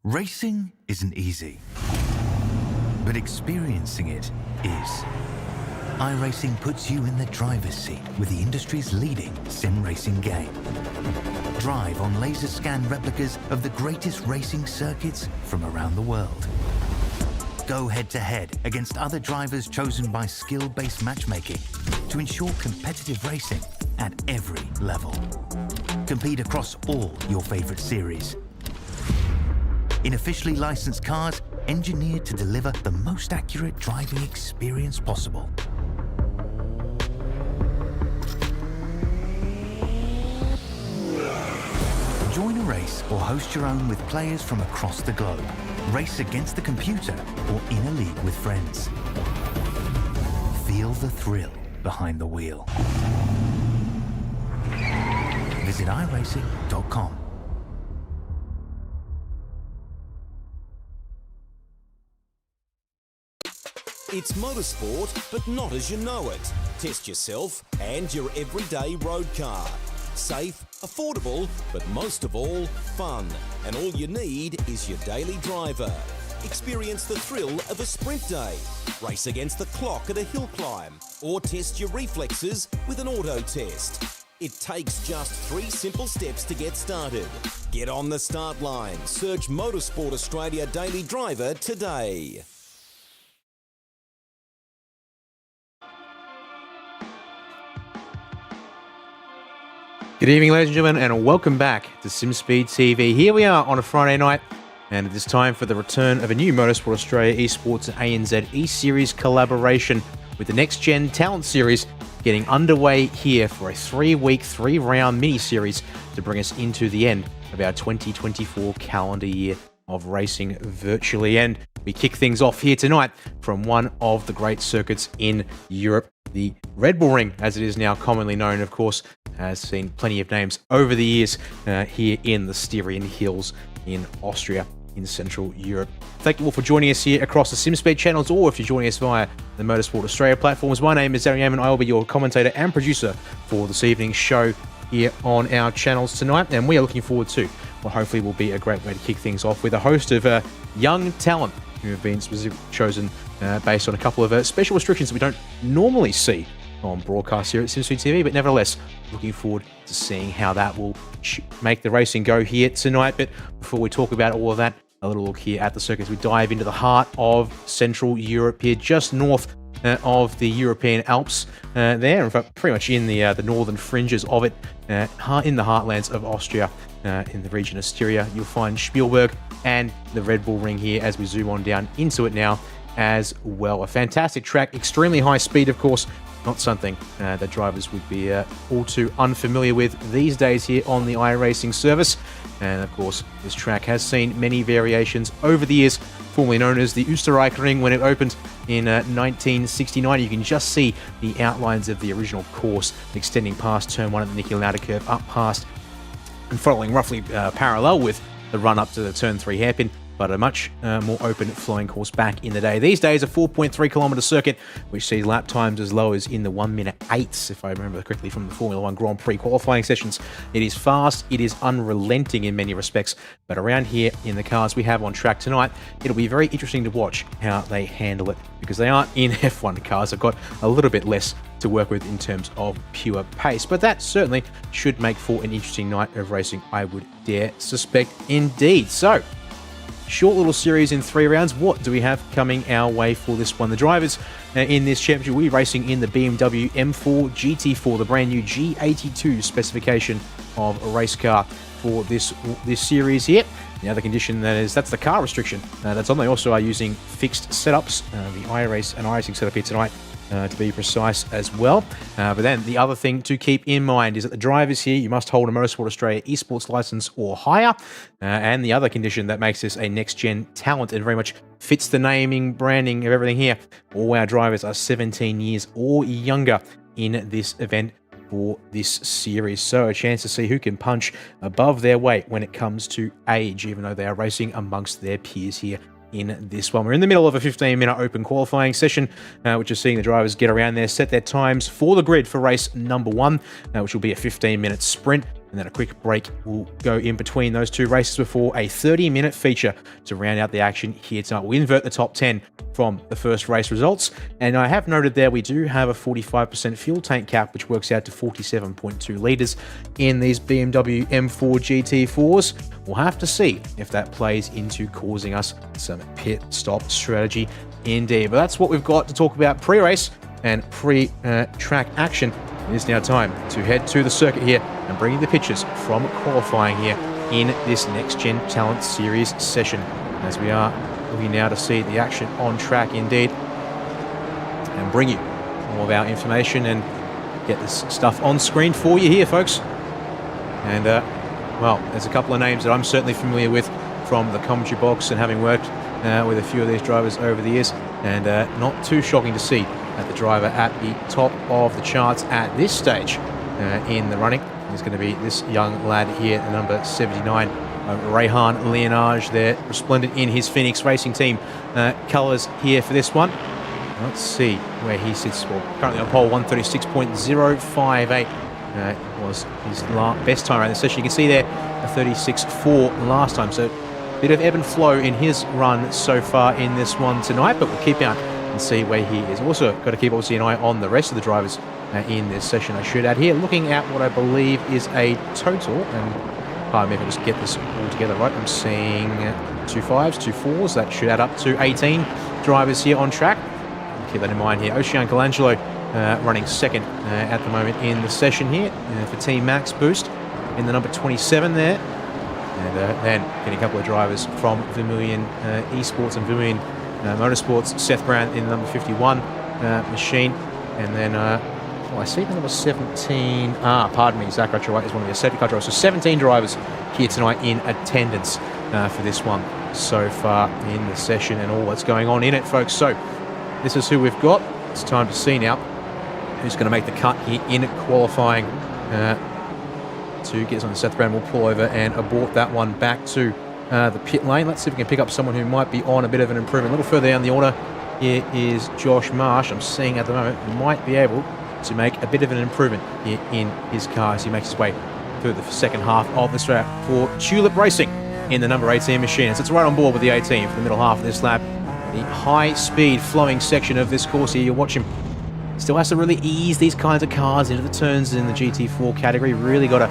Racing isn't easy, but experiencing it is. iRacing puts you in the driver's seat with the industry's leading sim racing game. Drive on laser scan replicas of the greatest racing circuits from around the world. Go head-to-head against other drivers chosen by skill-based matchmaking to ensure competitive racing at every level. Compete across all your favorite series. In officially licensed cars, engineered to deliver the most accurate driving experience possible. Join a race or host your own with players from across the globe. Race against the computer or in a league with friends. Feel the thrill behind the wheel. Visit iRacing.com. It's motorsport, but not as you know it. Test yourself and your everyday road car. Safe, affordable, but most of all, fun. And all you need is your daily driver. Experience the thrill of a sprint day. Race against the clock at a hill climb. Or test your reflexes with an auto test. It takes just 3 simple steps to get started. Get on the start line. Search Motorsport Australia Daily Driver today. Good evening, ladies and gentlemen, and welcome back to SimSpeed TV. Here we are on a Friday night, and it is time for the return of a new Motorsport Australia Esports and ANZ E-Series collaboration with the Next Gen Talent Series getting underway here for a 3-week, 3-round mini-series to bring us into the end of our 2024 calendar year of racing virtually. And we kick things off here tonight from one of the great circuits in Europe. The Red Bull Ring, as it is now commonly known, of course, has seen plenty of names over the years here in the Styrian Hills in Austria, in Central Europe. Thank you all for joining us here across the SimSpeed channels, or if you're joining us via the Motorsport Australia platforms. My name is Darren Yaman. I will be your commentator and producer for this evening's show here on our channels tonight, and we are looking forward to what hopefully will be a great way to kick things off with a host of young talent who have been specifically chosen based on a couple of special restrictions that we don't normally see on broadcast here at SimSpeed TV, but nevertheless, looking forward to seeing how that will make the racing go here tonight. But before we talk about all of that, a little look here at the circuit as we dive into the heart of Central Europe here, just north of the European Alps there, in fact, pretty much in the northern fringes of it, in the heartlands of Austria, in the region of Styria. You'll find Spielberg and the Red Bull Ring here as we zoom on down into it now as well. A fantastic track, extremely high speed, of course, not something that drivers would be all too unfamiliar with these days here on the iRacing service. And of course, this track has seen many variations over the years, formerly known as the Österreich Ring when it opened in 1969. You can just see the outlines of the original course extending past Turn 1 at the Niki Lauda curve, up past and following roughly parallel with the run up to the Turn 3 hairpin, but a much more open flowing course back in the day. These days, a 4.3 kilometre circuit, which sees lap times as low as in the 1 minute 8s, if I remember correctly from the Formula 1 Grand Prix qualifying sessions. It is fast, it is unrelenting in many respects, but around here in the cars we have on track tonight, it'll be very interesting to watch how they handle it, because they aren't in F1 cars. They've got a little bit less to work with in terms of pure pace, but that certainly should make for an interesting night of racing, I would dare suspect indeed. So, short little series in 3 rounds. What do we have coming our way for this one? The drivers in this championship will be racing in the BMW M4 GT4, the brand new G82 specification of a race car for this series here. The other condition that's the car restriction that's on. They also are using fixed setups, the iRacing setup here tonight, to be precise as well. But then the other thing to keep in mind is that the drivers here, you must hold a Motorsport Australia Esports license or higher. And the other condition that makes this a next-gen talent and very much fits the naming, branding of everything here, all our drivers are 17 years or younger in this event for this series. So a chance to see who can punch above their weight when it comes to age, even though they are racing amongst their peers here in this one. We're in the middle of a 15-minute open qualifying session, which is seeing the drivers get around there, set their times for the grid for race number 1, which will be a 15-minute sprint. and then a quick break will go in between those two races before a 30-minute feature to round out the action here tonight. We'll invert the top 10 from the first race results, and I have noted there we do have a 45% fuel tank cap, which works out to 47.2 litres in these BMW M4 GT4s. We'll have to see if that plays into causing us some pit stop strategy indeed. But that's what we've got to talk about pre-race and pre-track action. It is now time to head to the circuit here and bring you the pictures from qualifying here in this Next Gen Talent Series session, as we are looking now to see the action on track indeed, and bring you all of our information and get this stuff on screen for you here, folks. And well, there's a couple of names that I'm certainly familiar with from the commentary box and having worked with a few of these drivers over the years, and not too shocking to see that the driver at the top of the charts at this stage in the running is going to be this young lad here, the number 79, Rehan Leonage there, resplendent in his Phoenix Racing Team colours here for this one. Let's see where he sits. Well, currently on pole, 136.058 was his best time around the session. You can see there a 36.4 last time, so a bit of ebb and flow in his run so far in this one tonight, but we'll keep out and see where he is. Also got to keep obviously an eye on the rest of the drivers in this session, I should add here, looking at what I believe is a total, and pardon me if I just get this all together right, I'm seeing 2 5s, 2 4s, that should add up to 18 drivers here on track. Keep that in mind here. Ocean Colangelo running second at the moment in the session here for Team Max Boost in the number 27 there. And then getting a couple of drivers from Vermilion Esports and Vermilion Motorsports. Seth Brown in the number 51 machine. And then, I see the number 17. Pardon me, Zach Ratchaway is one of the safety car drivers. So 17 drivers here tonight in attendance for this one so far in the session and all that's going on in it, folks. So this is who we've got. It's time to see now who's going to make the cut here in qualifying to get us on. Seth Brown will pull over and abort that one back to the pit lane. Let's see if we can pick up someone who might be on a bit of an improvement. A little further down the order, here is Josh Marsh. I'm seeing at the moment he might be able to make a bit of an improvement here in his car as he makes his way through the second half of this lap for Tulip Racing in the number 18 machine. So it's right on board with the 18 for the middle half of this lap. The high-speed flowing section of this course here, you watch him. Still has to really ease these kinds of cars into the turns in the GT4 category. Really got to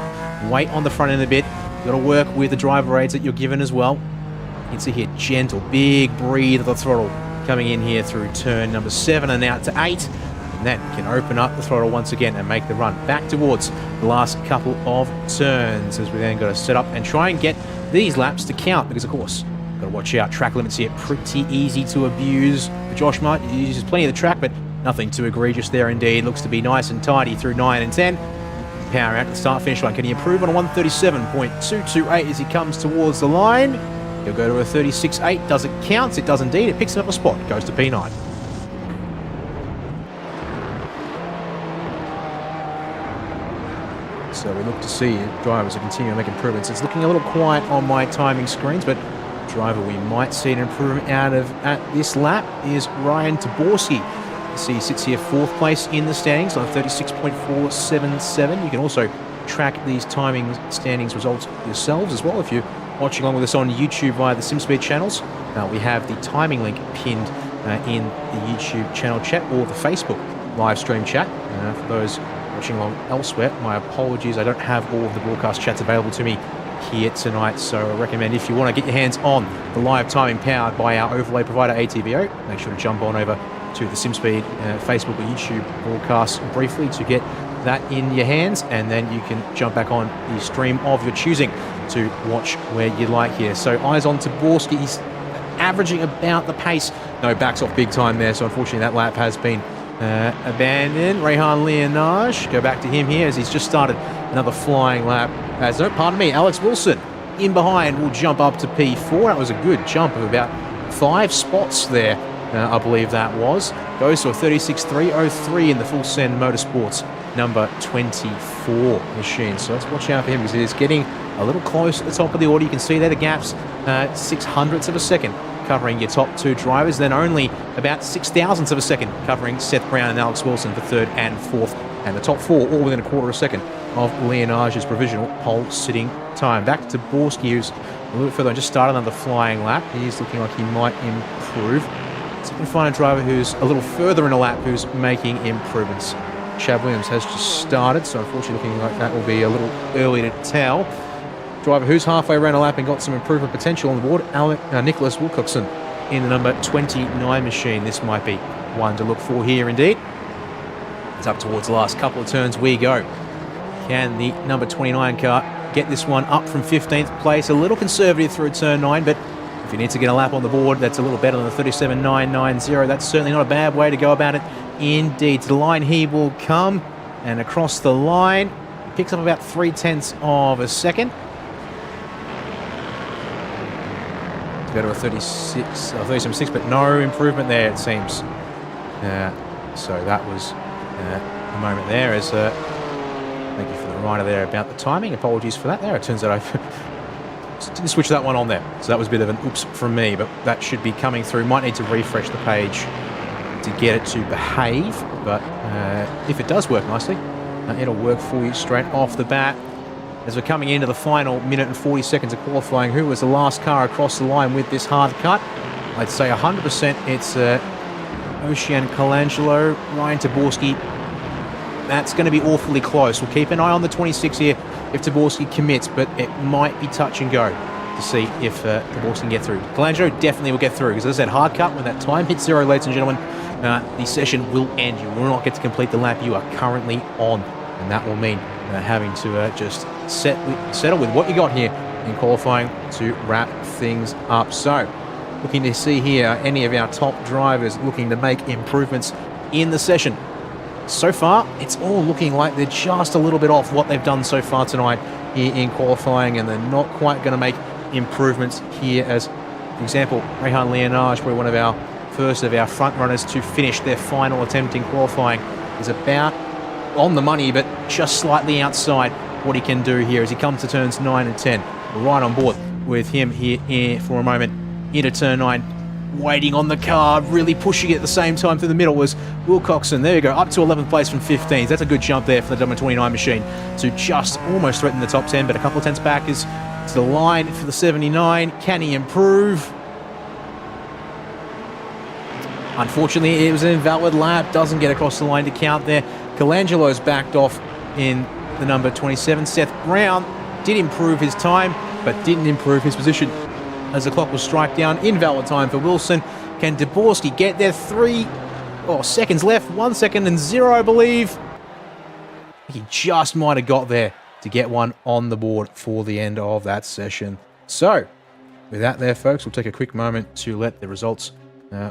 wait on the front end a bit. Got to work with the driver aids that you're given as well. You can see here, gentle, big breathe of the throttle coming in here through turn number 7 and out to 8. And then can open up the throttle once again and make the run back towards the last couple of turns, as we then got to set up and try and get these laps to count, because of course got to watch out. Track limits here pretty easy to abuse for Josh Mart. He uses plenty of the track, but nothing too egregious there indeed. Looks to be nice and tidy through 9 and 10. Power out to the start finish line. Can he improve on a 137.228 as he comes towards the line? He'll go to a 36.8. Does it count? It does indeed. It picks him up a spot. Goes to P9. So we look to see drivers are continuing to make improvements. It's looking a little quiet on my timing screens, but driver we might see an improvement out of at this lap is Ryan Taborski. See, he sits here 4th place in the standings on 36.477. You can also track these timing standings results yourselves as well if you're watching along with us on YouTube via the SimSpeed channels. We have the timing link pinned in the YouTube channel chat or the Facebook live stream chat. For those watching along elsewhere, my apologies, I don't have all of the broadcast chats available to me here tonight, so I recommend if you want to get your hands on the live timing powered by our overlay provider ATVO, make sure to jump on over to the SimSpeed Facebook or YouTube broadcast briefly to get that in your hands, and then you can jump back on the stream of your choosing to watch where you like here. So eyes on Taborski, he's averaging about the pace. No, backs off big time there, so unfortunately that lap has been abandoned. Rehan Leonage, go back to him here as he's just started another flying lap. Alex Wilson in behind will jump up to P4. That was a good jump of about 5 spots there, I believe that was. Goes to a 36.303 in the Full Send Motorsports number 24 machine. So let's watch out for him because it is getting a little close at the top of the order. You can see there the gaps, 0.06 of a second covering your top 2 drivers, then only about 0.06 of a second covering Seth Brown and Alex Wilson for 3rd and 4th, and the top 4 all within a quarter of a second of Leonage's provisional pole sitting time. Back to Borski, who's a little bit further on, just started another flying lap. He's looking like he might improve. So we can find a driver who's a little further in a lap who's making improvements. Chad Williams has just started, so unfortunately looking like that will be a little early to tell. Driver who's halfway around a lap and got some improvement potential on the board, Nicholas Wilcoxon in the number 29 machine. This might be one to look for here indeed. It's up towards the last couple of turns we go. Can the number 29 car get this one up from 15th place? A little conservative through turn 9, but if you need to get a lap on the board, that's a little better than the 37.990. That's certainly not a bad way to go about it. Indeed, to the line he will come, and across the line, he picks up about 0.3 of a second. To go to a 37.6, but no improvement there, it seems. So that was a moment there. As thank you for the reminder there about the timing. Apologies for that there. It turns out I didn't switch that one on there. So that was a bit of an oops from me, but that should be coming through. Might need to refresh the page to get it to behave, but if it does work nicely, it'll work for you straight off the bat. As we're coming into the final minute and 40 seconds of qualifying, who was the last car across the line with this hard cut? I'd say 100% it's Ocean Colangelo, Ryan Taborski. That's going to be awfully close. We'll keep an eye on the 26 here if Taborski commits, but it might be touch and go to see if Taborski can get through. Colangelo definitely will get through, because as I said, hard cut, when that time hits 0, ladies and gentlemen, the session will end. You will not get to complete the lap you are currently on, and that will mean having to just settle with what you got here in qualifying to wrap things up. So, looking to see here any of our top drivers looking to make improvements in the session. So far, it's all looking like they're just a little bit off what they've done so far tonight here in qualifying, and they're not quite going to make improvements here. As, for example, Rehan Leonage, probably one of our first of our front runners to finish their final attempt in qualifying, is about on the money, but just slightly outside what he can do here as he comes to turns 9 and 10. We're right on board with him here for a moment into turn 9. Waiting on the car, really pushing it at the same time through the middle was Wilcoxon. There you go, up to 11th place from 15th. That's a good jump there for the number 29 machine to just almost threaten the top 10, but a couple of tenths back is to the line for the 79. Can he improve? Unfortunately, it was an invalid lap. Doesn't get across the line to count there. Colangelo's backed off in the number 27. Seth Brown did improve his time, but didn't improve his position as the clock was strike down. Invalid time for Wilson. Can Dborski get there? 3 seconds left. 1 second and 0, I believe. He just might have got there to get one on the board for the end of that session. So, with that there, folks, we'll take a quick moment to let the results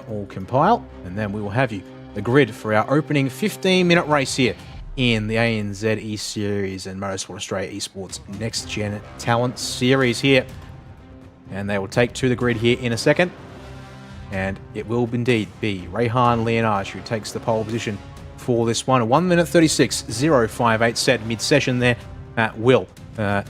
all compile, and then we will have you the grid for our opening 15-minute race here in the ANZ E-Series and Motorsport Australia Esports Next Gen Talent Series here. And they will take to the grid here in a second. And it will indeed be Rehan Leonage who takes the pole position for this one. A 1 minute 36.058 set mid-session there. Will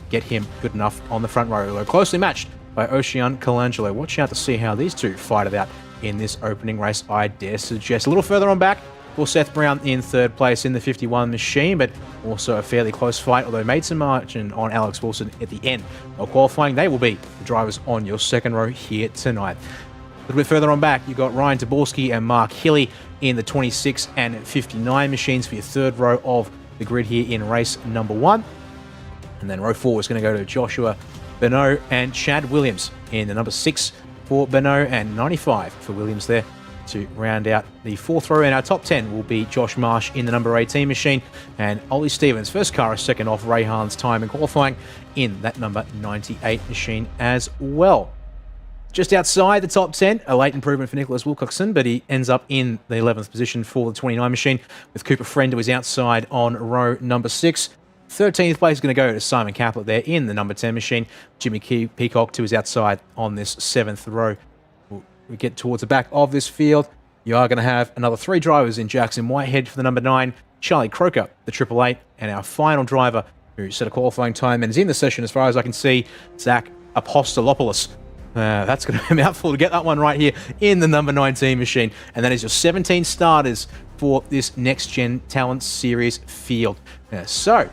get him good enough on the front row. Though closely matched by Ocean Colangelo. Watch out to see how these two fight it out in this opening race, I dare suggest. A little further on back for Seth Brown in third place in the 51 machine, but also a fairly close fight, although made some margin on Alex Wilson at the end of qualifying. They will be the drivers on your second row here tonight. A little bit further on back, you've got Ryan Dborski and Mark Hilly in the 26 and 59 machines for your third row of the grid here in race number 1. And then row 4 is going to go to Joshua Beno and Chad Williams in the number 6 for Beno and 95 for Williams there to round out the fourth row. And our top 10 will be Josh Marsh in the number 18 machine and Ollie Stevens, first car a second off Rehan's time in qualifying in that number 98 machine as well. Just outside the top 10, a late improvement for Nicholas Wilcoxon, but he ends up in the 11th position for the 29 machine with Cooper Friend, who is outside on row number 6. 13th place is going to go to Simon Caplet there in the number 10 machine. Jimmy Peacock, too, is outside on this 7th row. We get towards the back of this field. You are going to have another 3 drivers in Jackson Whitehead for the number 9, Charlie Croker, the 888, and our final driver who set a qualifying time and is in the session as far as I can see, Zach Apostolopoulos. That's going to be a mouthful to get that one right here in the number 19 machine. And that is your 17 starters for this Next Gen Talent Series field. So,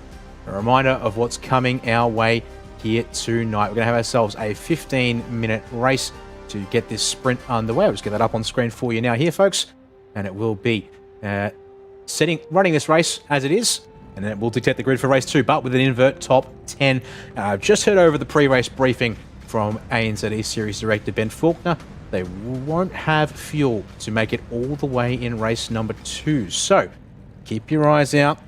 a reminder of what's coming our way here tonight. We're going to have ourselves a 15-minute race to get this sprint underway. I'll just get that up on screen for you now here, folks. And it will be running this race as it is, and then it will dictate the grid for race 2, but with an invert top 10. I've just heard over the pre-race briefing from ANZ E-Series Director Ben Faulkner. They won't have fuel to make it all the way in race number 2. So keep your eyes out.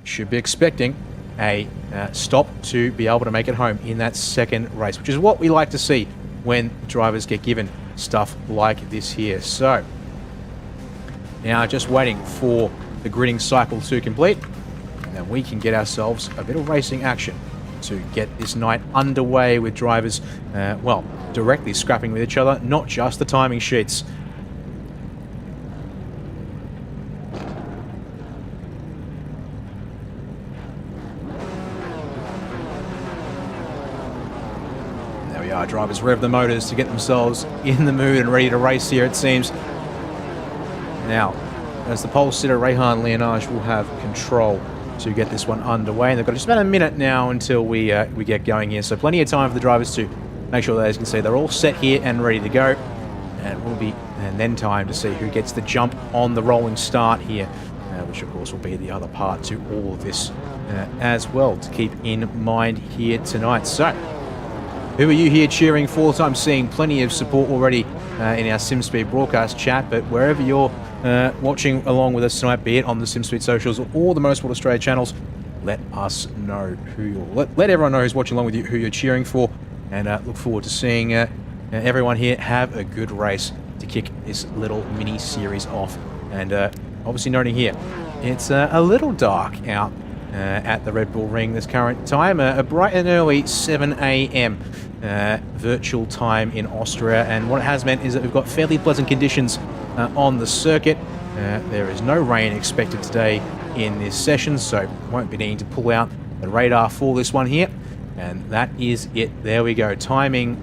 Should be expecting a stop to be able to make it home in that second race, which is what we like to see when drivers get given stuff like this here. So now just waiting for the gridding cycle to complete, and then we can get ourselves a bit of racing action to get this night underway with drivers, well, directly scrapping with each other, not just the timing sheets. There we are, drivers rev the motors to get themselves in the mood and ready to race here, it seems. Now, as the pole sitter, Rehan Leonage will have control to get this one underway. And they've got just about a minute now until we get going here. So plenty of time for the drivers to make sure that, as you can see, they're all set here and ready to go. And then time to see who gets the jump on the rolling start here, which of course will be the other part to all of this as well to keep in mind here tonight. So who are you here cheering for? So I'm seeing plenty of support already in our SimSpeed broadcast chat, but wherever you're watching along with us tonight, be it on the SimSpeed socials or the Motorsport Australia channels, let us know who you're... Let everyone know who's watching along with you, who you're cheering for, and look forward to seeing everyone here have a good race to kick this little mini-series off. And obviously noting here, it's a little dark out at the Red Bull Ring this current time, a bright and early 7 a.m. Virtual time in Austria, and what it has meant is that we've got fairly pleasant conditions on the circuit. There is no rain expected today in this session, so won't be needing to pull out the radar for this one here, and that is it. There we go. Time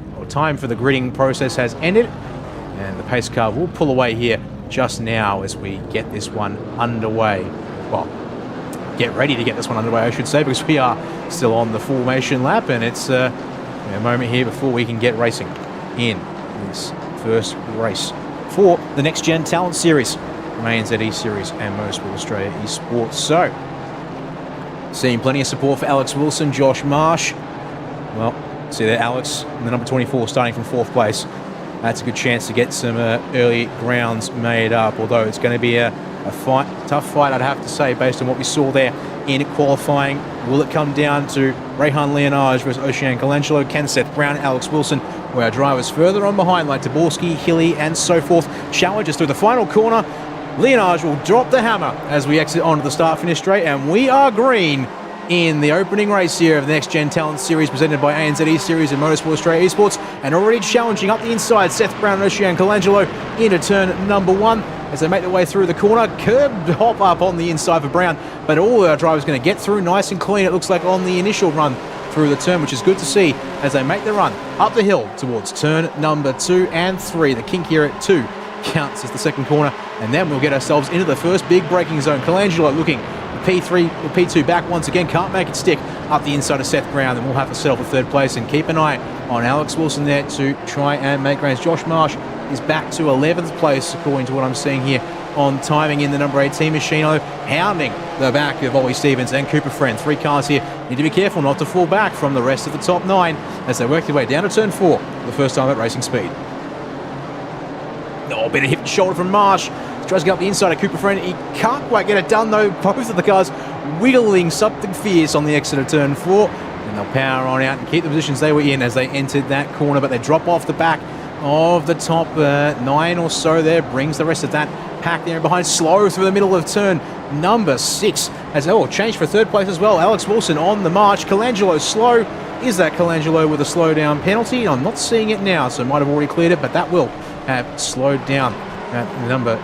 for the gridding process has ended, and the pace car will pull away here just now as we get this one underway. Well, get ready to get this one underway, I should say, because we are still on the formation lap, and it's a moment here before we can get racing in this first race for the Next Gen Talent Series from ANZ E-Series and Motorsport Australia Esports. So, seeing plenty of support for Alex Wilson, Josh Marsh. Well, see there, Alex in the number 24 starting from 4th place. That's a good chance to get some early grounds made up, although it's going to be a tough fight, I'd have to say, based on what we saw there in qualifying. Will it come down to Rehan Leonage versus Ocean Colangelo? Can Seth Brown, Alex Wilson, where our drivers further on behind like Taborski, Hilly and so forth, challenge us through the final corner? Leonage will drop the hammer as we exit onto the start-finish straight, and we are green in the opening race here of the Next Gen Talent Series presented by ANZ E-Series and Motorsport Australia Esports, and already challenging up the inside Seth Brown and Ocean Colangelo into turn number 1 as they make their way through the corner. Curb hop up on the inside for Brown, but all our drivers going to get through nice and clean, it looks like, on the initial run through the turn, which is good to see as they make the run up the hill towards turn number 2 and 3. The kink here at 2 counts as the second corner, and then we'll get ourselves into the first big braking zone. Colangelo looking P3 or P2 back once again, can't make it stick up the inside of Seth Brown, and we'll have to settle for 3rd place and keep an eye on Alex Wilson there to try and make grounds. Josh Marsh is back to 11th place according to what I'm seeing here on timing in the number 18 Machino, hounding the back of Ollie Stevens and Cooper Friend. 3 cars here need to be careful not to fall back from the rest of the top 9 as they work their way down to turn 4 for the first time at racing speed. Oh, bit of hip and shoulder from Marsh. He tries to get up the inside of Cooper Friend. He can't quite get it done though. Both of the cars wiggling something fierce on the exit of turn 4. And they'll power on out and keep the positions they were in as they entered that corner. But they drop off the back of the top 9 or so there. Brings the rest of that pack there behind. Slow through the middle of turn number 6. As change for 3rd place as well. Alex Wilson on the march. Colangelo slow. Is that Colangelo with a slow down penalty? I'm not seeing it now, so might have already cleared it, but that will have slowed down number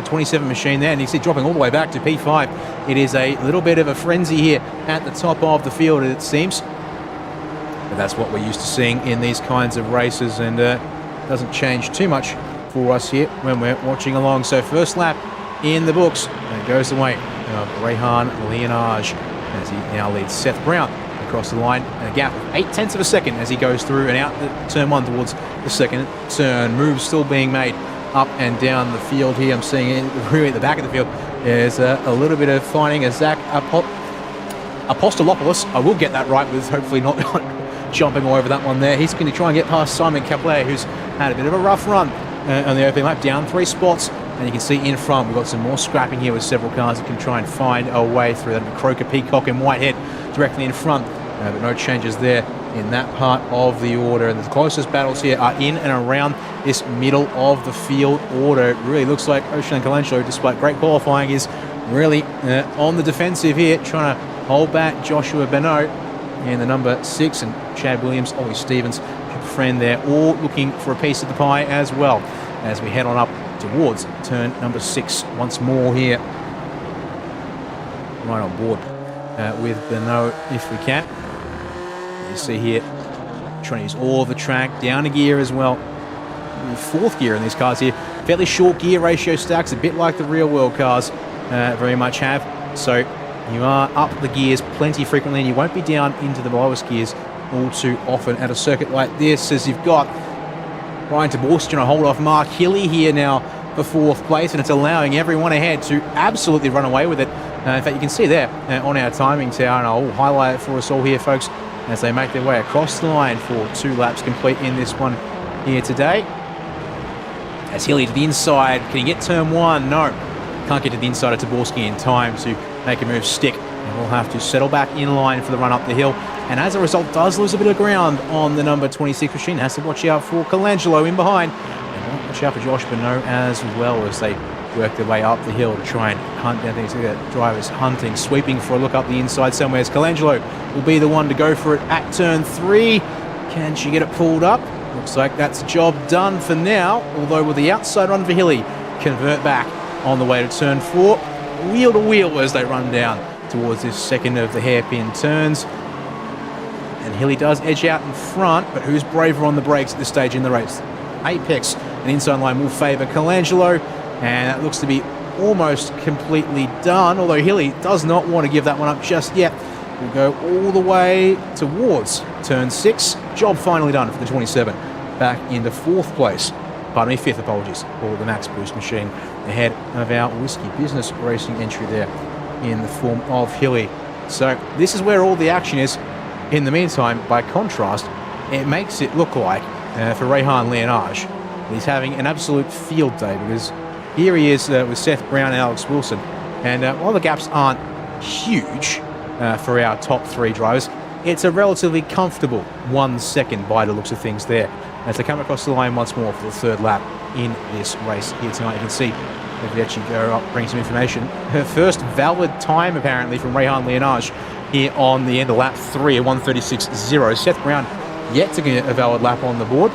27 machine there, and you see dropping all the way back to P5. It is a little bit of a frenzy here at the top of the field, it seems. But that's what we're used to seeing in these kinds of races, and doesn't change too much for us here when we're watching along. So first lap in the books, and it goes the way of Rehan Leonage as he now leads Seth Brown across the line, a gap of 0.8 of a second as he goes through and out the turn 1 towards the second turn. Moves still being made up and down the field here. I'm seeing it really at the back of the field. There's a little bit of finding a Zach Apostolopoulos. I will get that right with hopefully not jumping all over that one there. He's going to try and get past Simon Caplet, who's had a bit of a rough run on the opening lap, down 3 spots. And you can see in front, we've got some more scrapping here with several cars that can try and find a way through. That Croker, Peacock and Whitehead directly in front. But no changes there in that part of the order. And the closest battles here are in and around this middle of the field order. It really looks like Ocean Colangelo, despite great qualifying, is really on the defensive here, trying to hold back Joshua Benoit and the number 6 and Chad Williams, Ollie Stevens, friend there, all looking for a piece of the pie as well as we head on up towards turn number 6 once more here. Right on board with Benoit if we can. You see here, trying to use all of the track, down a gear as well. The 4th gear in these cars here. Fairly short gear ratio stacks, a bit like the real world cars very much have. So you are up the gears plenty frequently and you won't be down into the lowest gears all too often at a circuit like this, as you've got Ryan Taborski trying to hold off Mark Hilly here now for 4th place, and it's allowing everyone ahead to absolutely run away with it. In fact, you can see there on our timing tower, and I'll highlight it for us all here, folks, as they make their way across the line for 2 laps complete in this one here today. As Hilly to the inside, can he get turn 1? No, can't get to the inside of Taborski in time to make a move stick. And we'll have to settle back in line for the run up the hill. And as a result, does lose a bit of ground on the number 26 machine. Has to watch out for Colangelo in behind. And watch out for Josh Benoit as well as they work their way up the hill to try and hunt down things. Drivers hunting, sweeping for a look up the inside somewhere. As Colangelo will be the one to go for it at turn 3. Can she get it pulled up? Looks like that's a job done for now. Although with the outside run for Hilly, convert back on the way to turn 4. Wheel to wheel as they run down towards this second of the hairpin turns. And Hilly does edge out in front, but who's braver on the brakes at this stage in the race? Apex, an inside line will favour Colangelo, and that looks to be almost completely done, although Hilly does not want to give that one up just yet. We'll go all the way towards turn 6. Job finally done for the 27. Back into 4th place. Pardon me, 5th, apologies, for the Max Boost machine ahead of our Whiskey Business Racing entry there in the form of Hilly. So this is where all the action is. In the meantime, by contrast, it makes it look like for Rehan Leonage, he's having an absolute field day, because here he is with Seth Brown and Alex Wilson. And while the gaps aren't huge for our top 3 drivers, it's a relatively comfortable 1 second by the looks of things there as they come across the line once more for the 3rd lap in this race here tonight. You can see if we actually go up, bring some information. Her first valid time apparently from Rehan Leonage here on the end of lap 3 at 1:36.0. Seth Brown yet to get a valid lap on the board.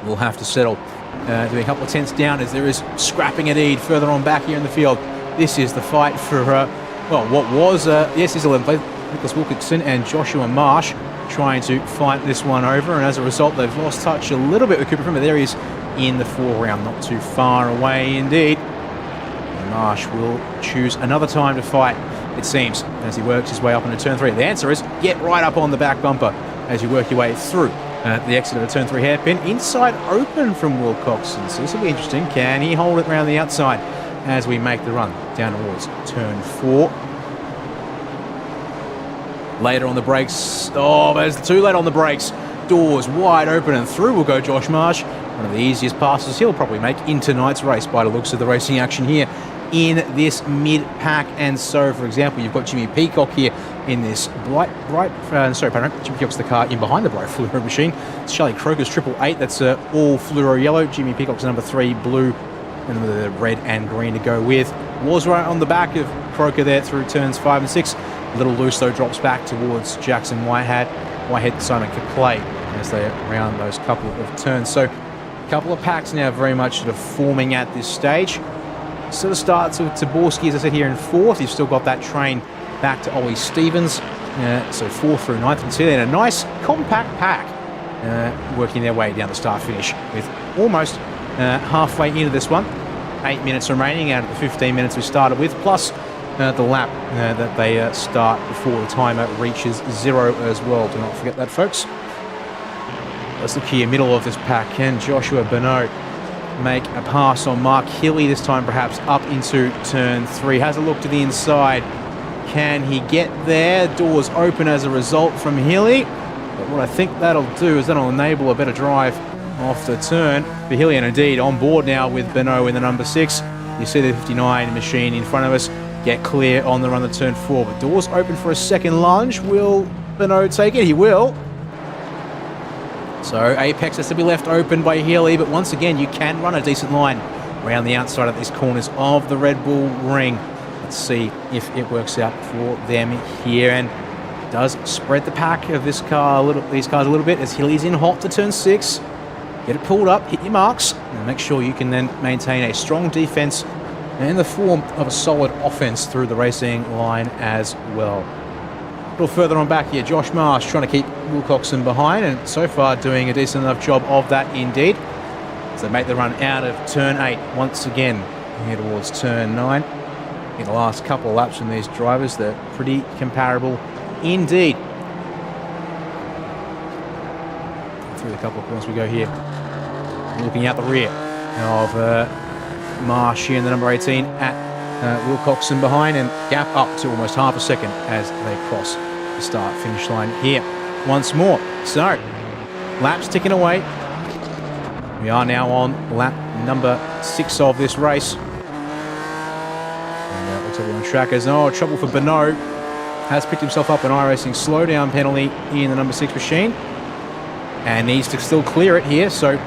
We'll have to settle doing a couple of tenths down as there is scrapping at Ede further on back here in the field. This is the fight for, well, what was, yes, is 11th place. Nicholas Wilkinson and Joshua Marsh trying to fight this one over, and as a result they've lost touch a little bit with Cooper Prim, but there he is in the 4th round, not too far away indeed. And Marsh will choose another time to fight, it seems, as he works his way up into turn 3. The answer is get right up on the back bumper as you work your way through the exit of the turn 3 hairpin. Inside open from Will Coxon, so this will be interesting. Can he hold it around the outside as we make the run down towards turn 4? Later on the brakes. Oh, but it's too late on the brakes. Doors wide open and through will go Josh Marsh. One of the easiest passes he'll probably make in tonight's race by the looks of the racing action here in this mid-pack. And so, for example, you've got Jimmy Peacock here in this Jimmy Peacock's the car in behind the bright fluoro machine. It's Charlie Croker's 888. That's all fluoro yellow. Jimmy Peacock's number 3 blue, and the red and green to go with. Was right on the back of Croker there through turns 5 and 6. A little loose though, drops back towards Jackson Whitehead, Simon Caplet as they round those couple of turns. So a couple of packs now very much sort of forming at this stage. Sort of starts with Taborski, as I said, here in 4th. You've still got that train back to Ollie Stevens. So 4th through 9th. You can see there a nice compact pack working their way down the start finish with almost halfway into this one. 8 minutes remaining out of the 15 minutes we started with, plus the lap that they start before the timer reaches 0 as well. Do not forget that, folks. Let's look here, middle of this pack. Can Joshua Benoit make a pass on Mark Hilly this time, perhaps up into turn 3? Has a look to the inside. Can he get there? Doors open as a result from Hilly. But what I think that'll do is that'll enable a better drive off the turn for Hilly, and indeed on board now with Benoit in the number 6. You see the 59 machine in front of us get clear on the run to turn 4. But doors open for a second lunge. Will Benoit take it? He will. So Apex has to be left open by Healy, but once again, you can run a decent line around the outside of these corners of the Red Bull ring. Let's see if it works out for them here, and does spread the pack of these cars a little bit as Healy's in hot to turn 6. Get it pulled up, hit your marks, and make sure you can then maintain a strong defense in the form of a solid offense through the racing line as well. A little further on back here, Josh Marsh trying to keep Wilcoxon behind, and so far doing a decent enough job of that indeed. As they make the run out of turn 8 once again here towards turn 9. In the last couple of laps from these drivers, they're pretty comparable indeed. Through the couple of corners we go here. Looking out the rear of Marsh here in the number 18 at Wilcoxon behind, and gap up to almost half a second as they cross the start-finish line here once more. So, laps ticking away. We are now on lap number 6 of this race. And looks like we're on track as trouble for Benoit. Has picked himself up an iRacing slowdown penalty in the number 6 machine. And needs to still clear it here, so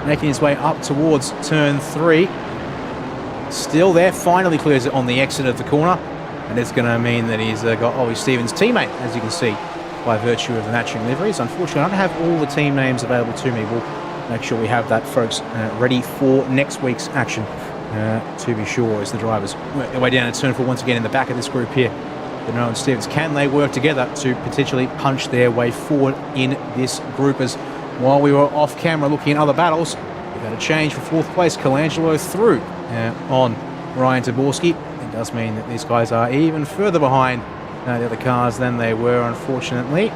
making his way up towards turn 3. Still there, finally clears it on the exit of the corner, and it's going to mean that he's got Ollie Stevens' teammate, as you can see, by virtue of the matching liveries. Unfortunately, I don't have all the team names available to me. We'll make sure we have that, folks, ready for next week's action, to be sure, as the drivers work their way down to turn 4 once again in the back of this group here. Benoit and Stevens, can they work together to potentially punch their way forward in this group? As while we were off camera looking at other battles, we've had a change for 4th place. Colangelo through on Ryan Taborski. It does mean that these guys are even further behind the other cars than they were, unfortunately.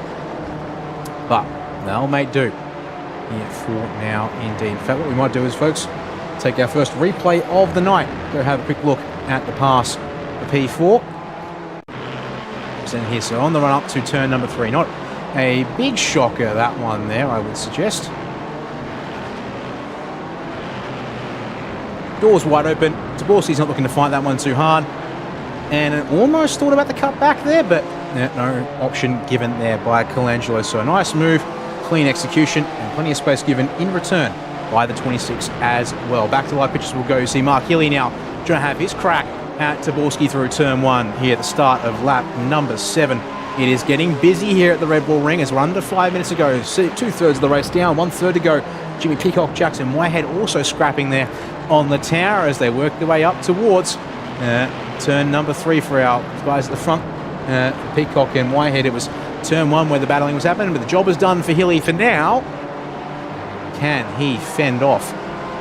But they'll make do here for now, indeed. In fact, what we might do is, folks, take our first replay of the night. Go have a quick look at the pass, the P4. Here, so on the run up to turn number 3. Not a big shocker, that one there, I would suggest. Doors wide open. Taborski's not looking to fight that one too hard. And almost thought about the cut back there, but no option given there by Colangelo. So a nice move, clean execution, and plenty of space given in return by the 26 as well. Back to live pictures we'll go. See Mark Healy now trying to have his crack at Taborski through turn 1 here at the start of lap number 7. It is getting busy here at the Red Bull Ring as we're under 5 minutes to go. 2/3 of the race down, 1/3 to go. Jimmy Peacock, Jackson Whitehead also scrapping there on the tower as they work their way up towards turn number 3 for our guys at the front. Peacock and Whitehead, it was turn 1 where the battling was happening, but the job is done for Hilly for now. Can he fend off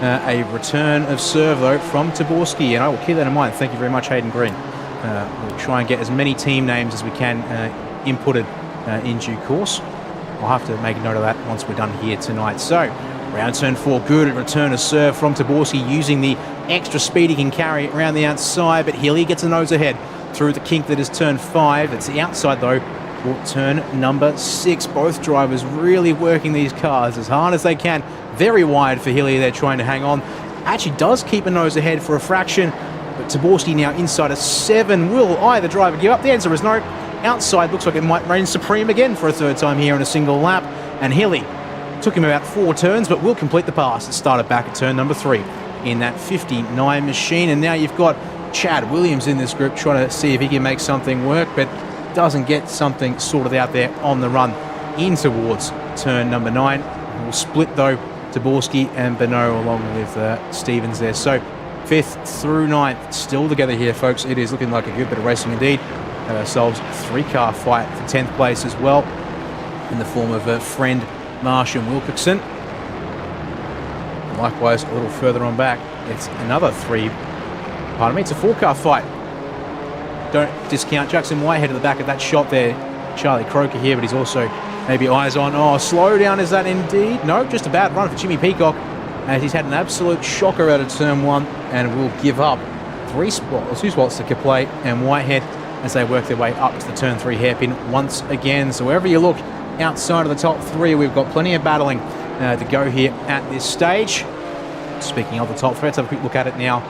a return of serve, though, from Taborski? And I will keep that in mind. Thank you very much, Hayden Green. We'll try and get as many team names as we can inputted in due course. I'll have to make a note of that once we're done here tonight. So, round turn 4, good return of serve from Taborski, using the extra speed he can carry around the outside, but Healy gets a nose ahead through the kink that is turn 5. It's the outside, though, for turn number 6. Both drivers really working these cars as hard as they can. Very wide for Healy, they're trying to hang on. Actually does keep a nose ahead for a fraction, but Taborski now inside a 7. Will either driver give up? The answer is no. Outside looks like it might reign supreme again for a 3rd time here in a single lap, and Healy took him about 4 turns, but will complete the pass. It started back at turn number 3 in that 59 machine, and now you've got Chad Williams in this group trying to see if he can make something work, but doesn't get something sorted out there on the run in towards turn number 9. We'll split, though, Taborski and Benoit along with Stevens there. So 5th through 9th still together here, folks. It is looking like a good bit of racing indeed. Have ourselves a 3-car fight for 10th place as well, in the form of Friend, Marsh and Wilcoxon. And likewise, a little further on back, it's another it's a 4-car fight don't discount Jackson Whitehead at the back of that shot there. Charlie Croker here, but he's also maybe eyes on. Oh, slow down, is that indeed? No, just a bad run for Jimmy Peacock, as he's had an absolute shocker out of turn 1 and will give up 2 spots to Kaplay and Whitehead as they work their way up to the turn 3 hairpin once again. So wherever you look outside of the top 3, we've got plenty of battling to go here at this stage. Speaking of the top 3, let's have a quick look at it now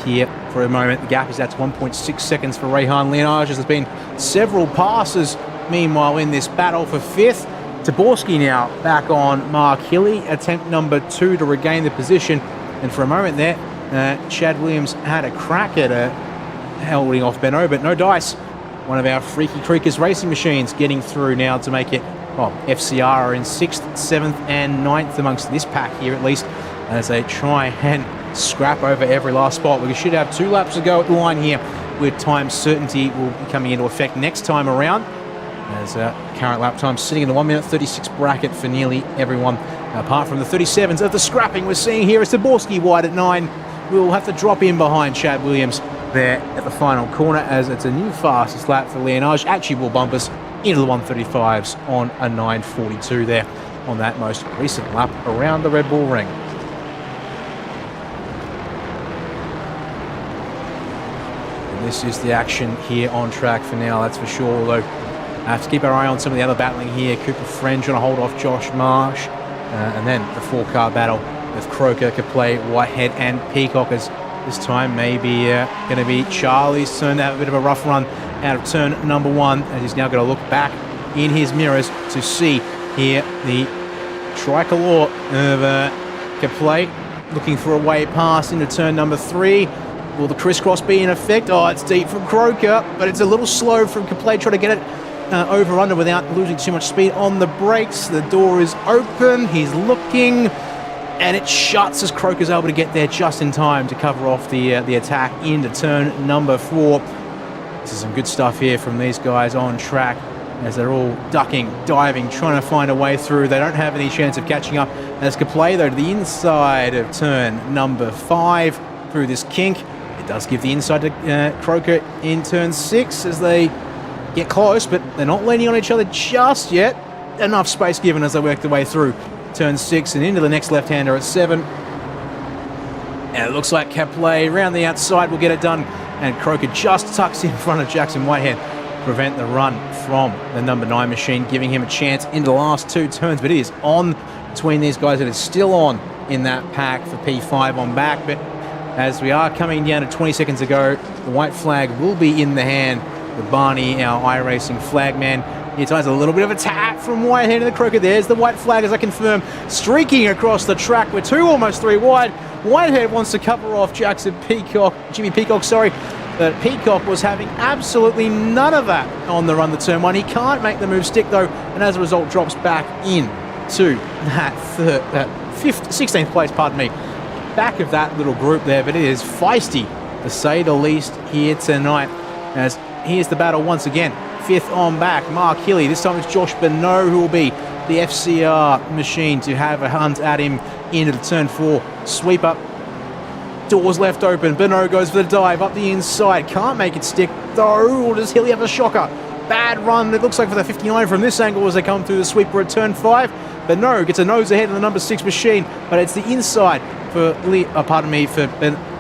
here for a moment. The gap is at 1.6 seconds for Rehan Leonage. There's been several passes meanwhile in this battle for 5th. Taborski now back on Mark Hilly, attempt number 2 to regain the position. And for a moment there, Chad Williams had a crack at holding off Benno, but no dice. One of our Freaky Creekers racing machines getting through now to make it, well, FCR are in 6th, 7th and 9th amongst this pack here at least, as they try and scrap over every last spot. We should have 2 laps to go at the line here, with time certainty will be coming into effect next time around, as current lap time sitting in the 1 minute 36 bracket for nearly everyone, apart from the 37s of the scrapping we're seeing here. It's Taborski wide at 9. We'll have to drop in behind Chad Williams there at the final corner, as it's a new fastest lap for Leonage. Actually will bump us into the 135s on a 9:42 there on that most recent lap around the Red Bull Ring. And this is the action here on track for now, that's for sure, although I have to keep our eye on some of the other battling here. Cooper Friend trying to hold off Josh Marsh, and then the 4-car battle with Croker, Kaplay, Whitehead and Peacock, as this time maybe going to be Charlie's turn to have a bit of a rough run out of turn number 1, as he's now going to look back in his mirrors to see here the tricolor of Kaplay looking for a way past into turn number 3. Will the crisscross be in effect? Oh, it's deep from Croker, but it's a little slow from Kaplay trying to get it over under without losing too much speed on the brakes. The door is open, he's looking, and it shuts as Croker's able to get there just in time to cover off the attack into turn number 4. This is some good stuff here from these guys on track, as they're all ducking, diving, trying to find a way through. They don't have any chance of catching up, as Kaplay, though, to the inside of turn number 5 through this kink. It does give the inside to Croker in turn 6 as they get close, but they're not leaning on each other just yet. Enough space given as they work their way through turn 6 and into the next left-hander at 7. And it looks like Kaplay around the outside will get it done, and Croker just tucks in front of Jackson Whitehead to prevent the run from the number 9 machine, giving him a chance into the last 2 turns. But it is on between these guys. It is still on in that pack for P5 on back, but as we are coming down to 20 seconds to go, the white flag will be in the hand of Barney, our iRacing flagman. Here ties a little bit of a tap from Whitehead to the Croker. There's the white flag, as I confirm, streaking across the track. We're 2, almost 3 wide. Whitehead wants to cover off Jimmy Peacock, sorry. But Peacock was having absolutely none of that on the run to turn 1. He can't make the move stick, though, and as a result drops back in to that 16th place, pardon me, back of that little group there. But it is feisty, to say the least, here tonight, as here's the battle once again. 5th on back, Mark Hilly. This time it's Josh Bonneau who will be the FCR machine to have a hunt at him into the turn 4. Sweep up, doors left open. Bonneau goes for the dive up the inside. Can't make it stick though. Or does Hilly have a shocker? Bad run, it looks like, for the 59 from this angle as they come through the sweeper at turn 5. Bonneau gets a nose ahead of the number 6 machine, but it's the inside for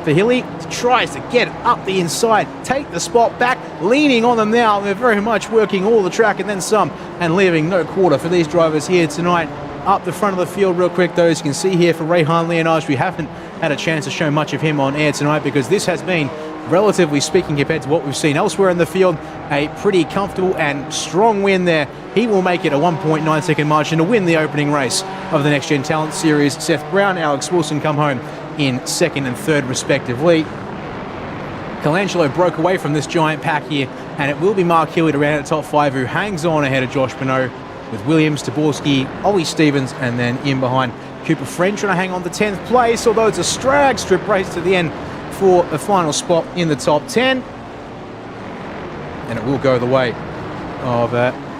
Hilly. Tries to get it up the inside, take the spot back, leaning on them now. They're very much working all the track and then some, and leaving no quarter for these drivers here tonight. Up the front of the field real quick, though, as you can see here for Rehan Leonage, we haven't had a chance to show much of him on air tonight because this has been, relatively speaking, compared to what we've seen elsewhere in the field, a pretty comfortable and strong win there. He will make it a 1.9 second margin to win the opening race of the Next Gen Talent Series. Seth Brown, Alex Wilson come home in 2nd and 3rd respectively. Colangelo broke away from this giant pack here, and it will be Mark Hilly to round at top 5, who hangs on ahead of Josh Bonneau, with Williams, Taborski, Ollie Stevens, and then in behind Cooper Friend trying to hang on to 10th place, although it's a drag strip race to the end for a final spot in the top 10. And it will go the way of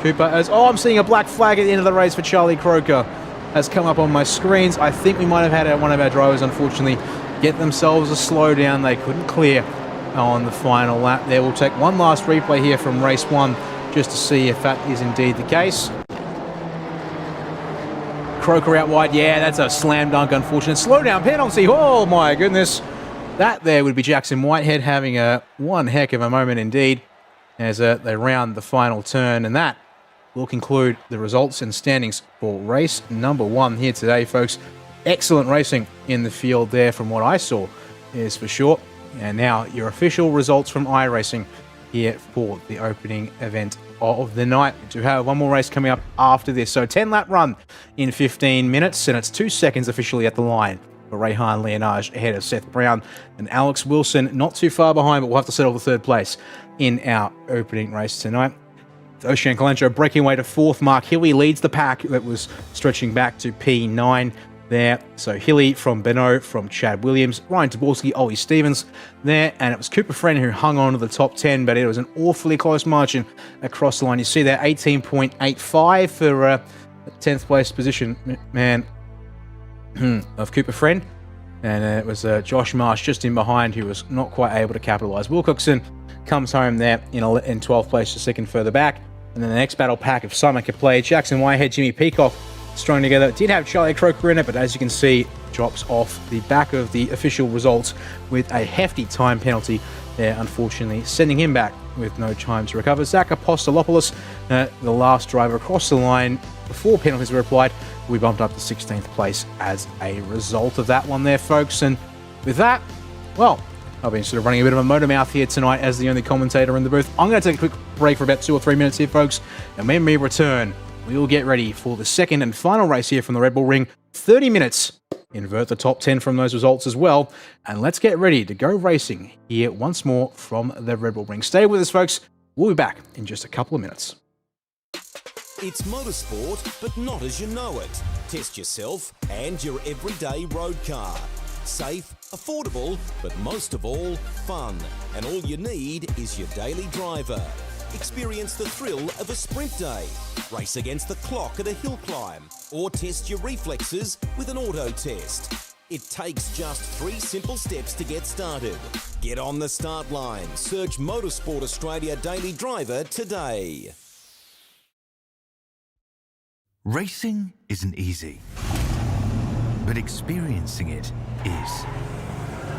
Cooper, as, I'm seeing a black flag at the end of the race for Charlie Croker has come up on my screens. I think we might have had one of our drivers, unfortunately, get themselves a slowdown. They couldn't clear on the final lap there. We'll take one last replay here from race 1 just to see if that is indeed the case. Croker out wide. Yeah, that's a slam dunk, unfortunate. Slow down penalty. Oh, my goodness. That there would be Jackson Whitehead having one heck of a moment indeed as they round the final turn. And that will conclude the results and standings for race number 1 here today, folks. Excellent racing in the field there from what I saw, is for sure. And now your official results from iRacing here for the opening event of the night. We do have one more race coming up after this. So 10-lap run in 15 minutes, and it's 2 seconds officially at the line for Rehan Leonage ahead of Seth Brown and Alex Wilson. Not too far behind, but we'll have to settle the 3rd place in our opening race tonight. Ocean Kalencho breaking away to 4th. Mark Hilly leads the pack that was stretching back to P9 there. So Hilly from Beno, from Chad Williams, Ryan Taborski, Ollie Stevens there, and it was Cooper Friend who hung on to the top 10, but it was an awfully close margin across the line. You see there, 18.85 for 10th place position, man, of Cooper Friend, and it was Josh Marsh just in behind who was not quite able to capitalise. Wilcoxon comes home there in 12th place, a second further back, and then the next battle pack of Simon Kaplay, Jackson Whitehead, Jimmy Peacock, strung together. Did have Charlie Croker in it, but as you can see, drops off the back of the official results with a hefty time penalty there, unfortunately, sending him back with no time to recover. Zach Apostolopoulos, the last driver across the line before penalties were applied, we bumped up to 16th place as a result of that one there, folks. And with that, well, I've been sort of running a bit of a motor mouth here tonight as the only commentator in the booth. I'm going to take a quick break for about 2 or 3 minutes here, folks, and when we return, we will get ready for the second and final race here from the Red Bull Ring. 30 minutes. Invert the top 10 from those results as well. And let's get ready to go racing here once more from the Red Bull Ring. Stay with us, folks. We'll be back in just a couple of minutes. It's motorsport, but not as you know it. Test yourself and your everyday road car. Safe, affordable, but most of all, fun. And all you need is your daily driver. Experience the thrill of a sprint day, race against the clock at a hill climb, or test your reflexes with an auto test. It takes just 3 simple steps to get started. Get on the start line. Search Motorsport Australia Daily Driver today. Racing isn't easy, but experiencing it is.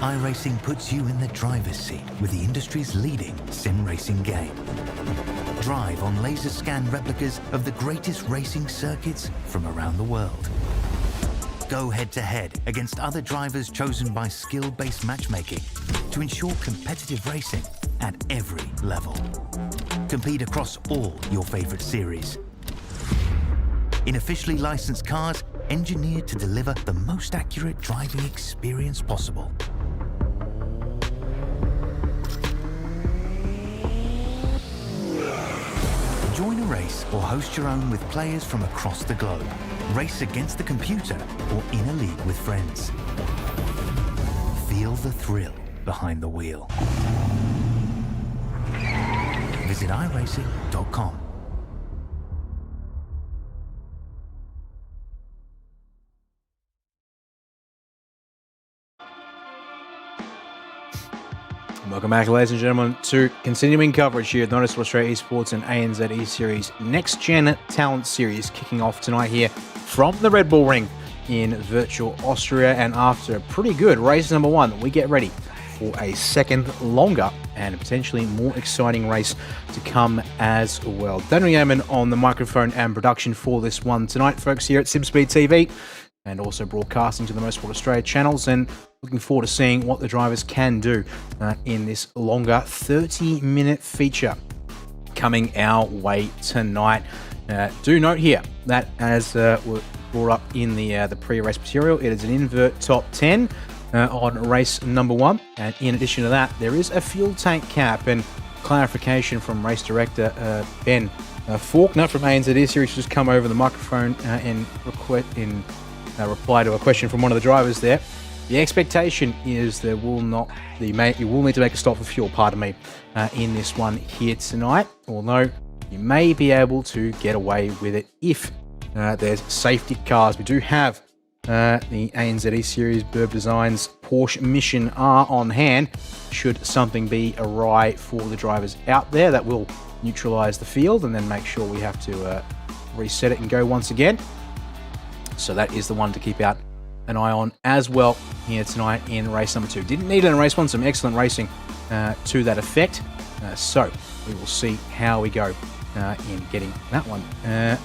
iRacing puts you in the driver's seat with the industry's leading sim racing game. Drive on laser scan replicas of the greatest racing circuits from around the world. Go head-to-head against other drivers chosen by skill-based matchmaking to ensure competitive racing at every level. Compete across all your favorite series. In officially licensed cars, engineered to deliver the most accurate driving experience possible. Join a race or host your own with players from across the globe. Race against the computer or in a league with friends. Feel the thrill behind the wheel. Visit iRacing.com. Welcome back, ladies and gentlemen, to continuing coverage here at Motorsport Australia Esports and ANZ E-Series Next Gen Talent Series, kicking off tonight here from the Red Bull Ring in virtual Austria. And after a pretty good race number 1, we get ready for a second, longer and potentially more exciting race to come as well. Daniel Yeaman on the microphone and production for this one tonight, folks, here at SimSpeed TV, and also broadcasting to the Motorsport Australia channels, and looking forward to seeing what the drivers can do in this longer 30-minute feature coming our way tonight. Do note here that, as was brought up in the pre-race material, it is an invert top 10 on race number 1, and in addition to that, there is a fuel tank cap. And clarification from race director Ben Faulkner from ANZ E-Series just come over the microphone in reply to a question from one of the drivers there. The expectation is you will need to make a stop for fuel, in this one here tonight, although you may be able to get away with it if there's safety cars. We do have the ANZ E-Series Burb Designs Porsche Mission are on hand. Should something be awry for the drivers out there, that will neutralize the field and then make sure we have to reset it and go once again. So that is the one to keep out an eye on as well here tonight in race number 2. Didn't need it in race 1, some excellent racing to that effect. So we will see how we go in getting that one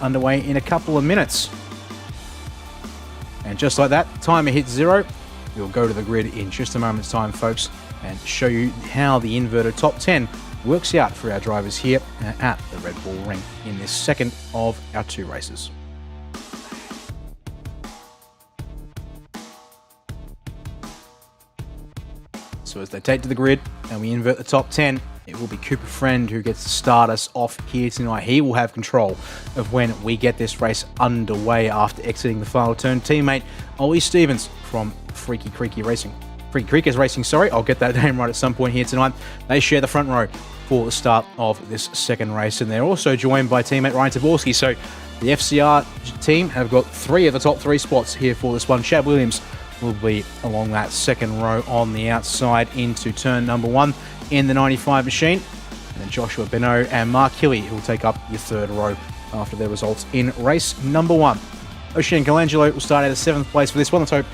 underway in a couple of minutes. And just like that, timer hits 0. We'll go to the grid in just a moment's time, folks, and show you how the inverted top 10 works out for our drivers here at the Red Bull Ring in this second of our 2 races. So as they take to the grid and we invert the top 10, it will be Cooper Friend who gets to start us off here tonight. He will have control of when we get this race underway after exiting the final turn. Teammate Ollie Stevens from Freaky Creekers Racing, sorry. I'll get that name right at some point here tonight. They share the front row for the start of this second race, and they're also joined by teammate Ryan Taborski. So the FCR team have got 3 of the top 3 spots here for this one. Chad Williams will be along that second row on the outside into turn number 1 in the 95 machine. And then Joshua Beno and Mark Hilly will take up your third row after their results in race number 1. Ocean Colangelo will start out of 7th place for this one. Let's hope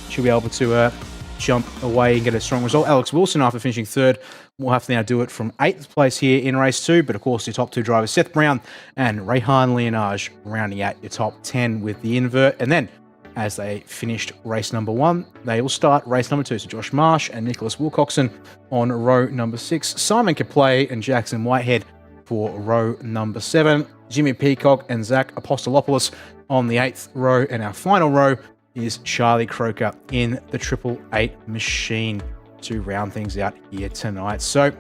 she'll be able to jump away and get a strong result. Alex Wilson, after finishing 3rd, will have to now do it from 8th place here in race 2. But of course, your top 2 drivers, Seth Brown and Rehan Leonage, rounding out your top 10 with the invert. And then as they finished race number 1, they will start race number 2. So Josh Marsh and Nicholas Wilcoxon on row number 6. Simon Kaplay and Jackson Whitehead for row number 7. Jimmy Peacock and Zach Apostolopoulos on the 8th row. And our final row is Charlie Croker in the 888 machine to round things out here tonight. So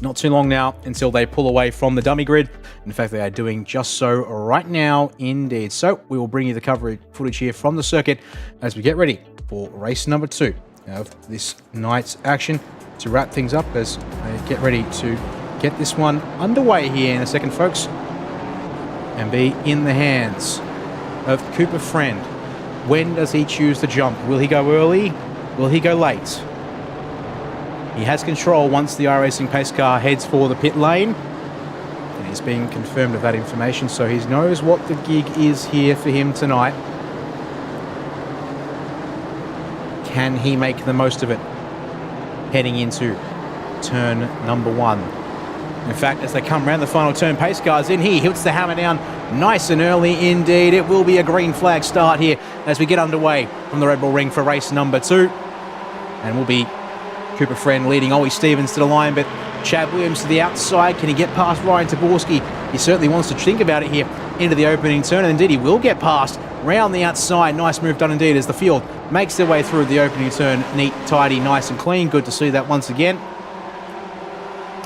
not too long now until they pull away from the dummy grid. In fact, they are doing just so right now indeed. So we will bring you the coverage footage here from the circuit as we get ready for race number 2 of this night's action to wrap things up as they get ready to get this one underway here in a second, folks, and be in the hands of Cooper Friend. When does he choose to jump? Will he go early? Will he go late? He has control once the iRacing pace car heads for the pit lane. And he's being confirmed of that information, so he knows what the gig is here for him tonight. Can he make the most of it heading into turn number 1? In fact, as they come around the final turn, pace car's in. He hits the hammer down nice and early indeed. It will be a green flag start here as we get underway from the Red Bull Ring for race number 2. And we'll be Cooper Friend leading Ollie Stevens to the line, but Chad Williams to the outside. Can he get past Ryan Taborski? He certainly wants to think about it here into the opening turn, and indeed he will get past round the outside. Nice move done indeed as the field makes their way through the opening turn. Neat, tidy, nice and clean. Good to see that once again.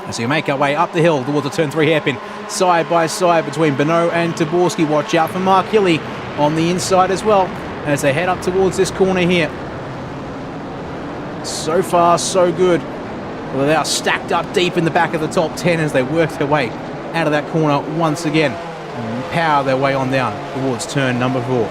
As we make our way up the hill towards the turn 3 hairpin, side by side between Beno and Taborski. Watch out for Mark Hilly on the inside as well as they head up towards this corner here. So far, so good. Well, they are stacked up deep in the back of the top 10 as they work their way out of that corner once again and power their way on down towards turn number 4.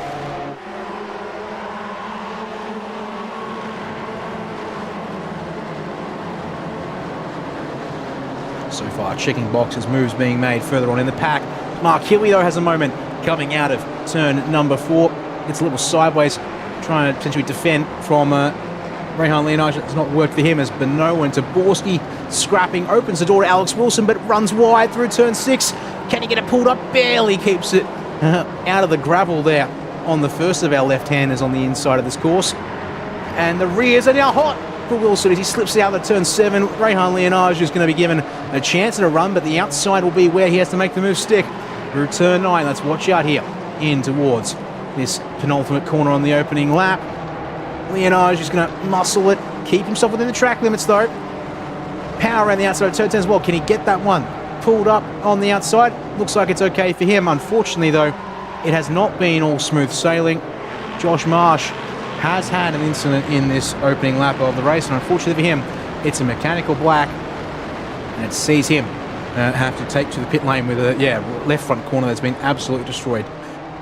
So far, checking boxes, moves being made further on in the pack. Mark Hilly, though, has a moment coming out of turn number 4. It's a little sideways, trying to potentially defend from Rehan Leonage. It's not worked for him as Beno and Taborski scrapping, opens the door to Alex Wilson, but runs wide through turn 6. Can he get it pulled up? Barely keeps it out of the gravel there on the first of our left-handers on the inside of this course. And the rears are now hot for Wilson as he slips out of turn 7. Rehan Leonage is going to be given a chance at a run, but the outside will be where he has to make the move stick through turn 9. Let's watch out here in towards this penultimate corner on the opening lap. Leonage is going to muscle it, keep himself within the track limits though. Power around the outside of turn 10 as well. Can he get that one pulled up on the outside? Looks like it's okay for him. Unfortunately though, it has not been all smooth sailing. Josh Marsh has had an incident in this opening lap of the race, and unfortunately for him, it's a mechanical black, and it sees him have to take to the pit lane with a left front corner that's been absolutely destroyed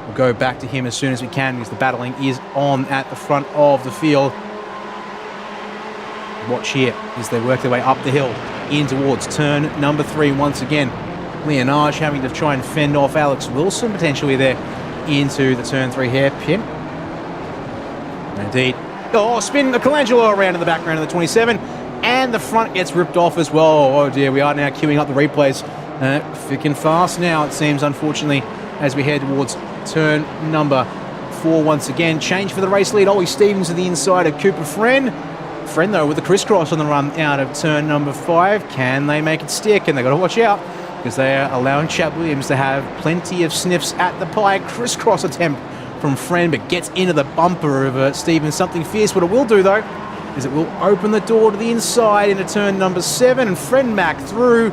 We'll go back to him as soon as we can because the battling is on at the front of the field. Watch here as they work their way up the hill in towards turn number 3 once again. Leonage having to try and fend off Alex Wilson potentially there into the turn 3 hairpin. Indeed. Oh, spin the Colangelo around in the background of the 27, and the front gets ripped off as well. Oh dear, we are now queuing up the replays thick and fast now, it seems, unfortunately, as we head towards turn number 4 once again. Change for the race lead. Ollie Stevens to the inside of Cooper Friend. Friend, though, with the crisscross on the run out of turn number 5. Can they make it stick? And they've got to watch out because they are allowing Chad Williams to have plenty of sniffs at the pie. Crisscross attempt from Friend, but gets into the bumper of Stevens. Something fierce. What it will do, though, is it will open the door to the inside into turn number 7, and Friend back through.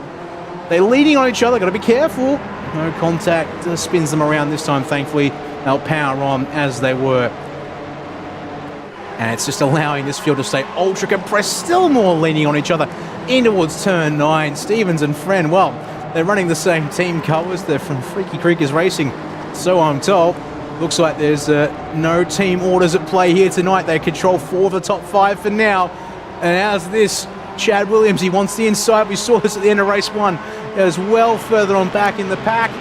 They're leading on each other. Got to be careful. No contact. Spins them around this time, thankfully. They'll power on as they were. And it's just allowing this field to stay ultra compressed, still more leaning on each other in towards turn 9. Stevens and Friend, well, they're running the same team colours. They're from Freaky Creekers Racing, so I'm told. Looks like there's no team orders at play here tonight. They control 4 of the top 5 for now. And how's this? Chad Williams, he wants the inside. We saw this at the end of race 1 as well, further on back in the pack.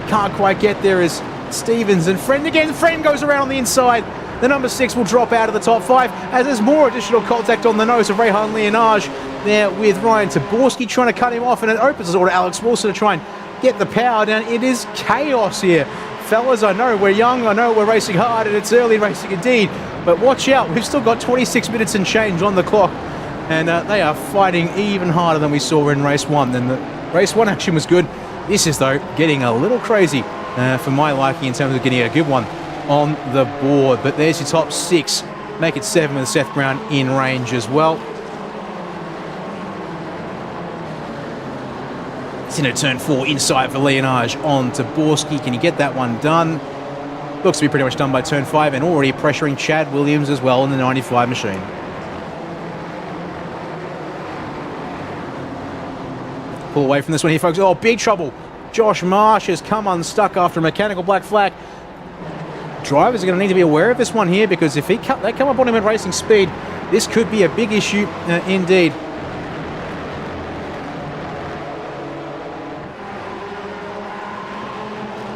Can't quite get there as Stevens and Friend again. Friend goes around on the inside. The number 6 will drop out of the top 5 as there's more additional contact on the nose of Rehan Leonage there with Ryan Taborski trying to cut him off, and it opens the door to Alex Wilson to try and get the power down. It is chaos here. Fellas, I know we're young, I know we're racing hard, and it's early racing indeed, but watch out, we've still got 26 minutes and change on the clock, and they are fighting even harder than we saw in race 1. Then the race 1 action was good. This is, though, getting a little crazy for my liking in terms of getting a good one on the board. But there's your top 6. Make it 7 with Seth Brown in range as well. It's into turn 4 inside for Leonage on Taborski. Can he get that one done? Looks to be pretty much done by turn 5, and already pressuring Chad Williams as well in the 95 machine. Pull away from this one here, folks. Oh, big trouble. Josh Marsh has come unstuck after a mechanical black flag. Drivers are going to need to be aware of this one here, because if they come up on him at racing speed, this could be a big issue indeed.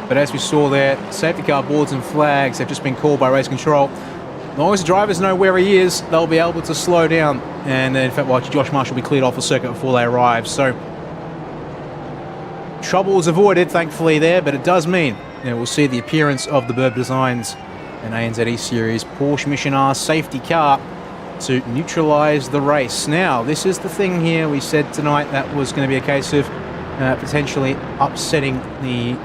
But as we saw there, safety car boards and flags have just been called by race control. As long as the drivers know where he is, they'll be able to slow down. And in fact, well, Josh Marsh will be cleared off the circuit before they arrive. So trouble is avoided, thankfully, there, but it does mean we'll see the appearance of the Burb Designs and ANZ E-Series Porsche Mission R safety car to neutralise the race. Now, this is the thing here. We said tonight that was going to be a case of potentially upsetting the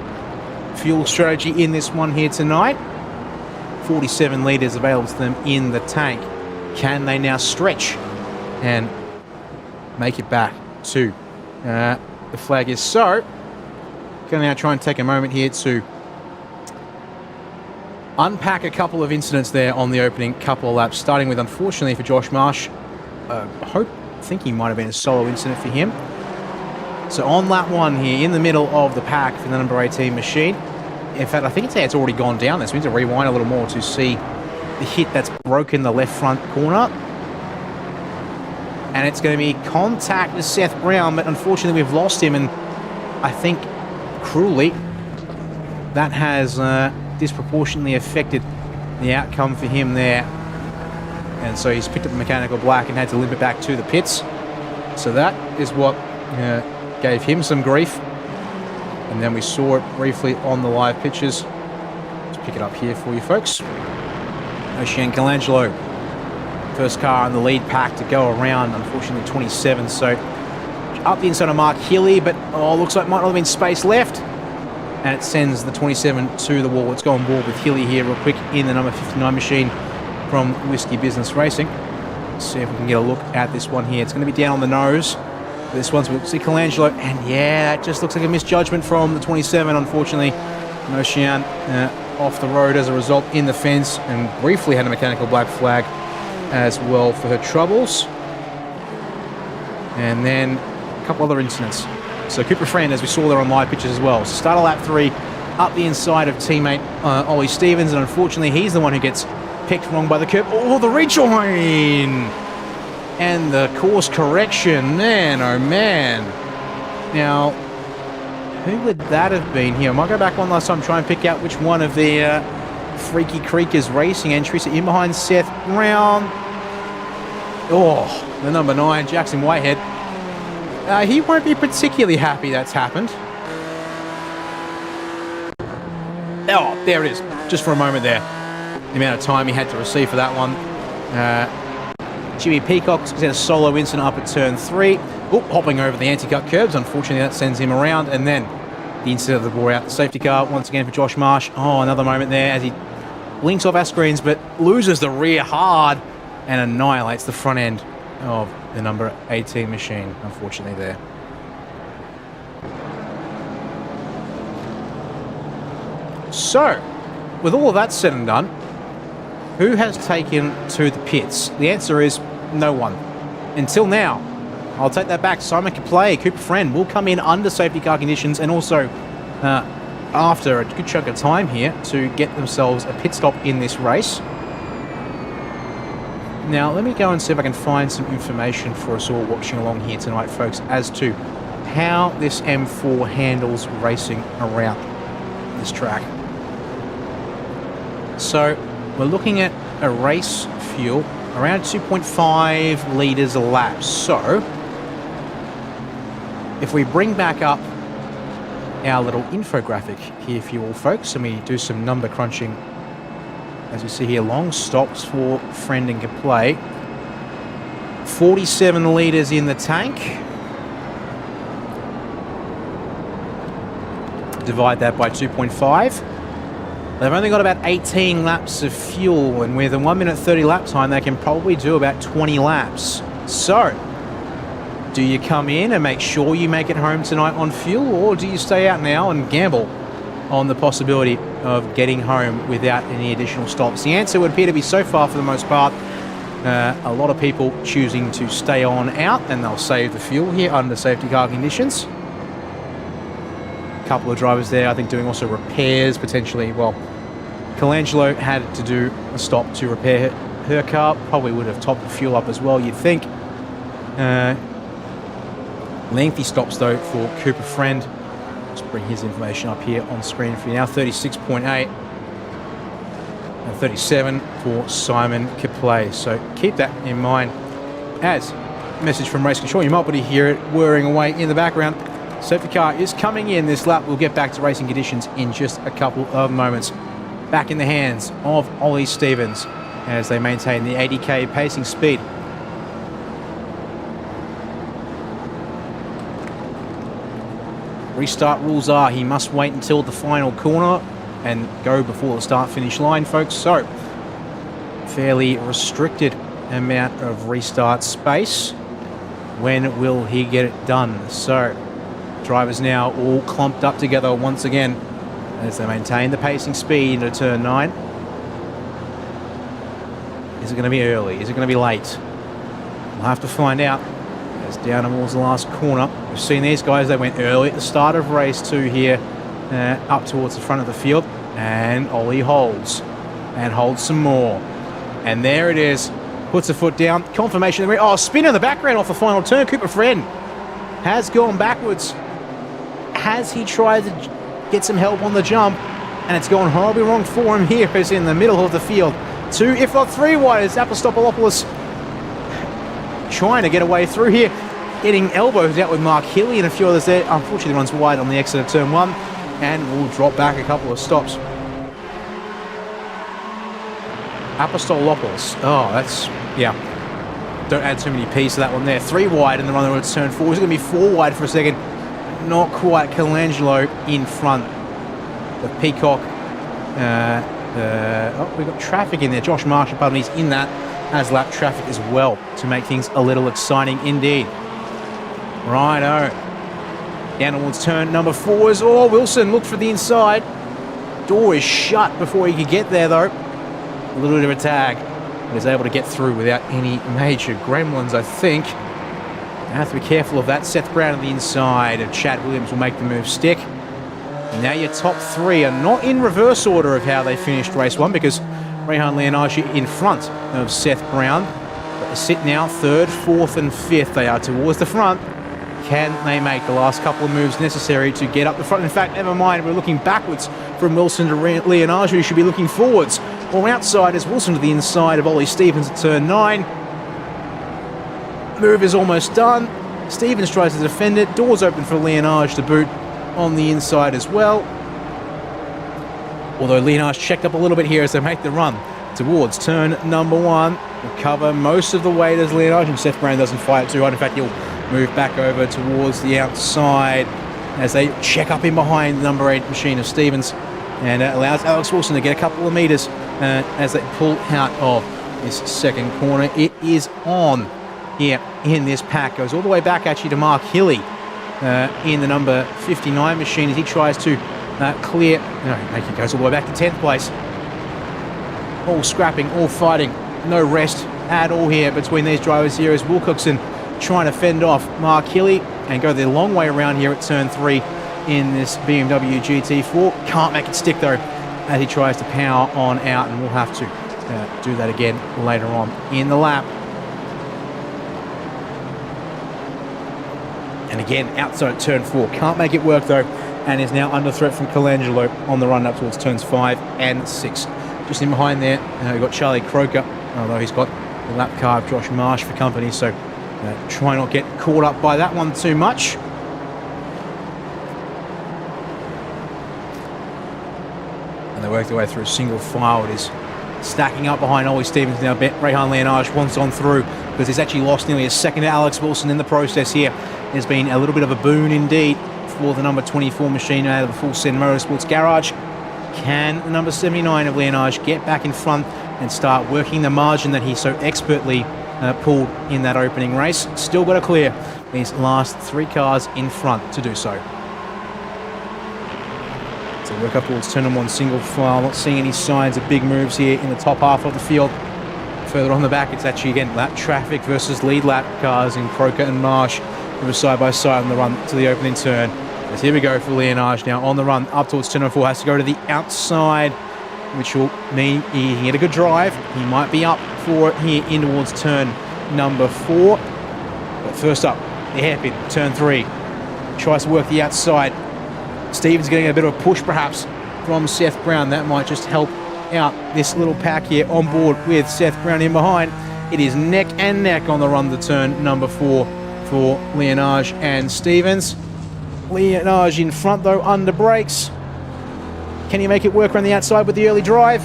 fuel strategy in this one here tonight. 47 litres available to them in the tank. Can they now stretch and make it back to the flag is so? Going to now try and take a moment here to unpack a couple of incidents there on the opening couple of laps, starting with, unfortunately for Josh Marsh, think he might have been a solo incident for him. So on lap 1 here, in the middle of the pack for the number 18 machine. In fact, I think it's already gone down there, so we need to rewind a little more to see the hit that's broken the left front corner. And it's going to be contact with Seth Brown, but unfortunately we've lost him, and I think cruelly that has disproportionately affected the outcome for him there. And so he's picked up the mechanical black and had to limp it back to the pits. So that is what gave him some grief. And then we saw it briefly on the live pictures. Let's pick it up here for you folks. Ocean Colangelo, first car in the lead pack to go around, unfortunately 27. So up the inside of Mark Healy, but looks like might not have been space left. And it sends the 27 to the wall. Let's go on board with Healy here real quick in the number 59 machine from Whiskey Business Racing. Let's see if we can get a look at this one here. It's going to be down on the nose. This one's with Colangelo, and yeah, it just looks like a misjudgment from the 27, unfortunately. Ocean off the road as a result in the fence, and briefly had a mechanical black flag as well for her troubles. And then a couple other incidents. So Cooper Friend, as we saw there on live pictures as well. So start of lap 3, up the inside of teammate Ollie Stevens, and unfortunately he's the one who gets picked wrong by the curb. Oh, the rejoin! And the course correction, man, oh man. Now, who would that have been here? I might go back one last time, try and pick out which one of the Freaky Creekers Racing entries. In behind Seth Brown. Oh, the number 9, Jackson Whitehead. He won't be particularly happy that's happened. Oh, there it is. Just for a moment there. The amount of time he had to receive for that one. Jimmy Peacock's had a solo incident up at turn 3. Oh, hopping over the anti-cut curbs. Unfortunately, that sends him around. And then the incident of the ball out. The safety car once again for Josh Marsh. Oh, another moment there as he blinks off our screens, but loses the rear hard and annihilates the front end of the number 18 machine, unfortunately, there. So, with all of that said and done, who has taken to the pits? The answer is no one. Until now. I'll take that back. Simon Kaplay, Cooper Friend will come in under safety car conditions and also after a good chunk of time here to get themselves a pit stop in this race. Now, let me go and see if I can find some information for us all watching along here tonight, folks, as to how this M4 handles racing around this track. So, we're looking at a race fuel around 2.5 litres a lap. So, if we bring back up our little infographic here for you all, folks, and we do some number crunching. As we see here, long stops for Friend and Kaplay. 47 litres in the tank. Divide that by 2.5. They've only got about 18 laps of fuel, and with a 1 minute 30 lap time, they can probably do about 20 laps. So, do you come in and make sure you make it home tonight on fuel, or do you stay out now and gamble on the possibility of getting home without any additional stops? The answer would appear to be, so far for the most part, a lot of people choosing to stay on out, and they'll save the fuel here under safety car conditions. A couple of drivers there, I think, doing also repairs potentially. Well, Colangelo had to do a stop to repair her car, probably would have topped the fuel up as well, you'd think. Lengthy stops though for Cooper Friend. Let's bring his information up here on screen for you now. 36.8 and 37 for Simon Kaplay. So keep that in mind. As a message from Race Control, you might be able to hear it whirring away in the background. Safety car is coming in this lap. We'll get back to racing conditions in just a couple of moments. Back in the hands of Ollie Stevens as they maintain the 80k pacing speed. Restart rules are he must wait until the final corner and go before the start-finish line, folks. So, fairly restricted amount of restart space. When will he get it done? So, drivers now all clumped up together once again as they maintain the pacing speed into turn 9. Is it going to be early? Is it going to be late? We'll have to find out. As down towards the last corner, we've seen these guys, they went early at the start of race 2 here, up towards the front of the field, and Ollie holds, and holds some more. And there it is, puts a foot down, confirmation, oh, spin in the background off the final turn. Cooper Friend has gone backwards. Has he tried to get some help on the jump? And it's gone horribly wrong for him here, as in the middle of the field. 2, if not 3 wide, as Apostopoulos trying to get away through here, getting elbows out with Mark Hilly and a few others there. Unfortunately runs wide on the exit of turn 1 and will drop back a couple of stops. Apostolopoulos, oh, that's, yeah, don't add too many P's to that one there. 3 wide in the run towards turn 4. Is it going to be 4 wide for a second? Not quite. Colangelo in front. The Peacock, oh, we've got traffic in there. Josh Marshall, pardon me, he's in that as lap traffic as well to make things a little exciting indeed. Righto. Down towards turn number 4 is, oh, Wilson looked for the inside. Door is shut before he could get there though. A little bit of a tag. But is able to get through without any major gremlins, I think. I have to be careful of that. Seth Brown on the inside of Chad Williams will make the move stick. Now your top three are not in reverse order of how they finished race one, because Rehan Leonage in front of Seth Brown. But they sit now third, fourth and fifth. They are towards the front. Can they make the last couple of moves necessary to get up the front? In fact, never mind, we're looking backwards from Wilson to Leonage, who should be looking forwards or outside as Wilson to the inside of Ollie Stevens at turn 9. Move is almost done. Stevens tries to defend it. Doors open for Leonage to boot on the inside as well. Although Leonage checked up a little bit here as they make the run towards turn number 1. Will cover most of the weight as Leonage, and Seth Brown doesn't fight too hard. In fact, he'll move back over towards the outside as they check up in behind the number 8 machine of Stevens, and allows Alex Wilson to get a couple of metres as they pull out of this second corner. It is on here in this pack. Goes all the way back actually to Mark Hilly in the number 59 machine as he tries to clear. No, it goes all the way back to 10th place. All scrapping, all fighting, no rest at all here between these drivers here as Wilcoxon trying to fend off Mark Hilly and go the long way around here at turn 3 in this BMW GT4. Can't make it stick though as he tries to power on out, and we'll have to do that again later on in the lap. And again, outside turn 4. Can't make it work though, and is now under threat from Colangelo on the run up towards turns 5 and 6. Just in behind there, we've got Charlie Croker, although he's got the lap car of Josh Marsh for company, so try not get caught up by that one too much. And they work their way through single file. It is stacking up behind Ollie Stevens now. Rehan Leonage wants on through because he's actually lost nearly a second to Alex Wilson in the process here. There's been a little bit of a boon indeed for the number 24 machine out of the Full Send Motorsports garage. Can the number 79 of Leonage get back in front and start working the margin that he so expertly pulled in that opening race? Still got to clear these last 3 cars in front to do so. So work up towards turn 1 single file. Not seeing any signs of big moves here in the top half of the field. Further on the back, it's actually again lap traffic versus lead lap cars in Croker and Marsh, who are side by side on the run to the opening turn. As here we go for Leonage now on the run up towards turn 4. Has to go to the outside, which will mean he can get a good drive. He might be up for it here in towards turn number 4. But first up, the hairpin, turn 3. Tries to work the outside. Stevens getting a bit of a push perhaps from Seth Brown. That might just help out this little pack here on board with Seth Brown in behind. It is neck and neck on the run to turn number 4 for Leonage and Stevens. Leonage in front though, under brakes. Can he make it work around the outside with the early drive?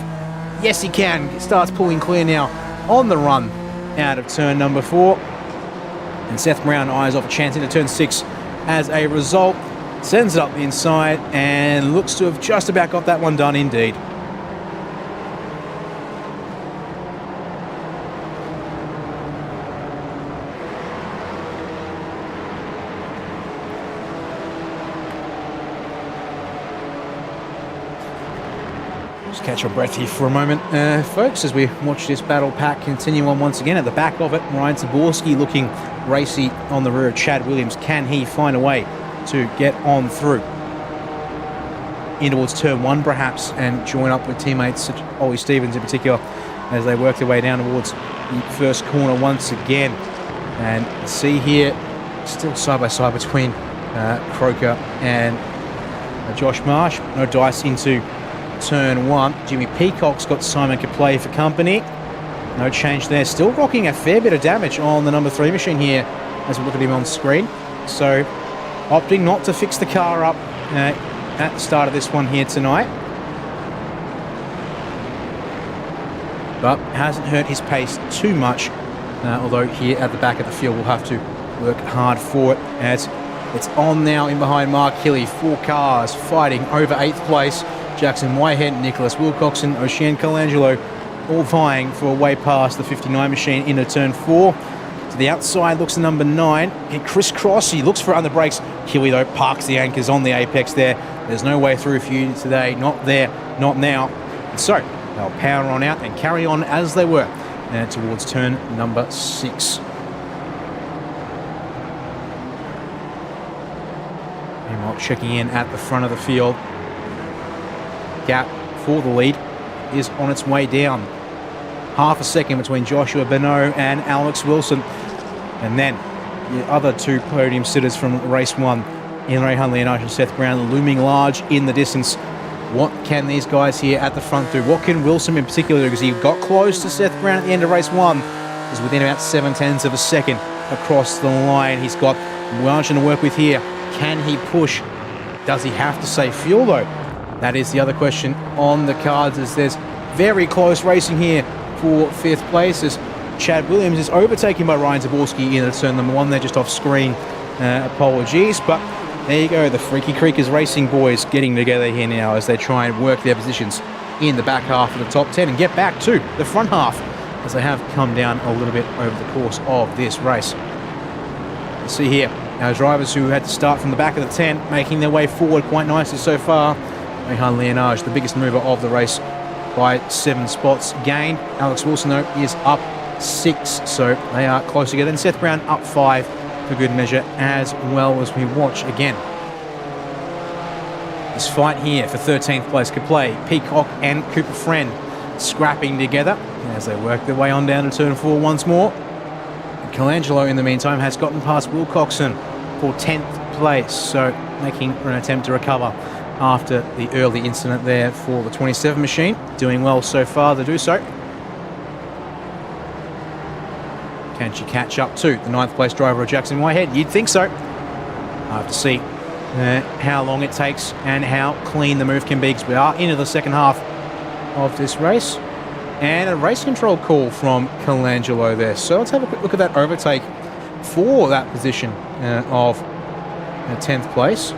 Yes, he can. He starts pulling clear now on the run out of turn number 4. And Seth Brown eyes off a chance into turn 6 as a result. Sends it up the inside and looks to have just about got that one done indeed. Catch our breath here for a moment, folks, as we watch this battle pack continue on once again. At the back of it, Ryan Zaborski looking racy on the rear of Chad Williams. Can he find a way to get on through in towards turn 1 perhaps and join up with teammates such as Ollie Stevens in particular as they work their way down towards the first corner once again? And see here, still side by side between Croker and Josh Marsh. No dice into turn 1. Jimmy Peacock's got Simon Kaplay for company. No change there. Still rocking a fair bit of damage on the number 3 machine here as we look at him on screen. So opting not to fix the car up at the start of this one here tonight. But hasn't hurt his pace too much. Although here at the back of the field we'll have to work hard for it as it's on now in behind Mark Hilly. 4 cars fighting over 8th place. Jackson Whitehead, Nicholas Wilcoxon, Ocean Colangelo, all vying for a way past the 59 machine into turn 4. To the outside looks the number 9. And Chris Cross, he looks for under brakes. Hilly though parks the anchors on the apex there. There's no way through for you today. Not there, not now. And so they'll power on out and carry on as they were towards turn number 6. Meanwhile, checking in at the front of the field. gap for the lead is on its way down. Half a second between Joshua Benoit and Alex Wilson. And then the other two podium sitters from race 1, Ray Hunley-Leonage and Seth Brown, looming large in the distance. What can these guys here at the front do? What can Wilson in particular do? Because he got close to Seth Brown at the end of race 1. He's within about 0.7 of a second across the line. He's got margin to work with here. Can he push? Does he have to save fuel though? That is the other question on the cards, as there's very close racing here for 5th place, as Chad Williams is overtaken by Ryan Zaborski in turn number 1. They're just off screen. Apologies, but there you go. The Freaky Creekers Racing boys getting together here now as they try and work their positions in the back half of the top 10 and get back to the front half, as they have come down a little bit over the course of this race. You see here our drivers who had to start from the back of the 10 making their way forward quite nicely so far. Ray Hunley-Leonage, the biggest mover of the race, by 7 spots gained. Alex Wilson, though, is up 6, so they are close together. And Seth Brown up 5 for good measure, as well, as we watch again. This fight here for 13th place could play. Peacock and Cooper Friend scrapping together as they work their way on down to turn 4 once more. And Colangelo, in the meantime, has gotten past Wilcoxon for 10th place, so making an attempt to recover after the early incident there for the 27 machine. Doing well so far to do so. Can she catch up to the 9th place driver of Jackson Whitehead? You'd think so. I have to see how long it takes and how clean the move can be, because we are into the second half of this race. And a race control call from Colangelo there. So let's have a quick look at that overtake for that position of 10th place.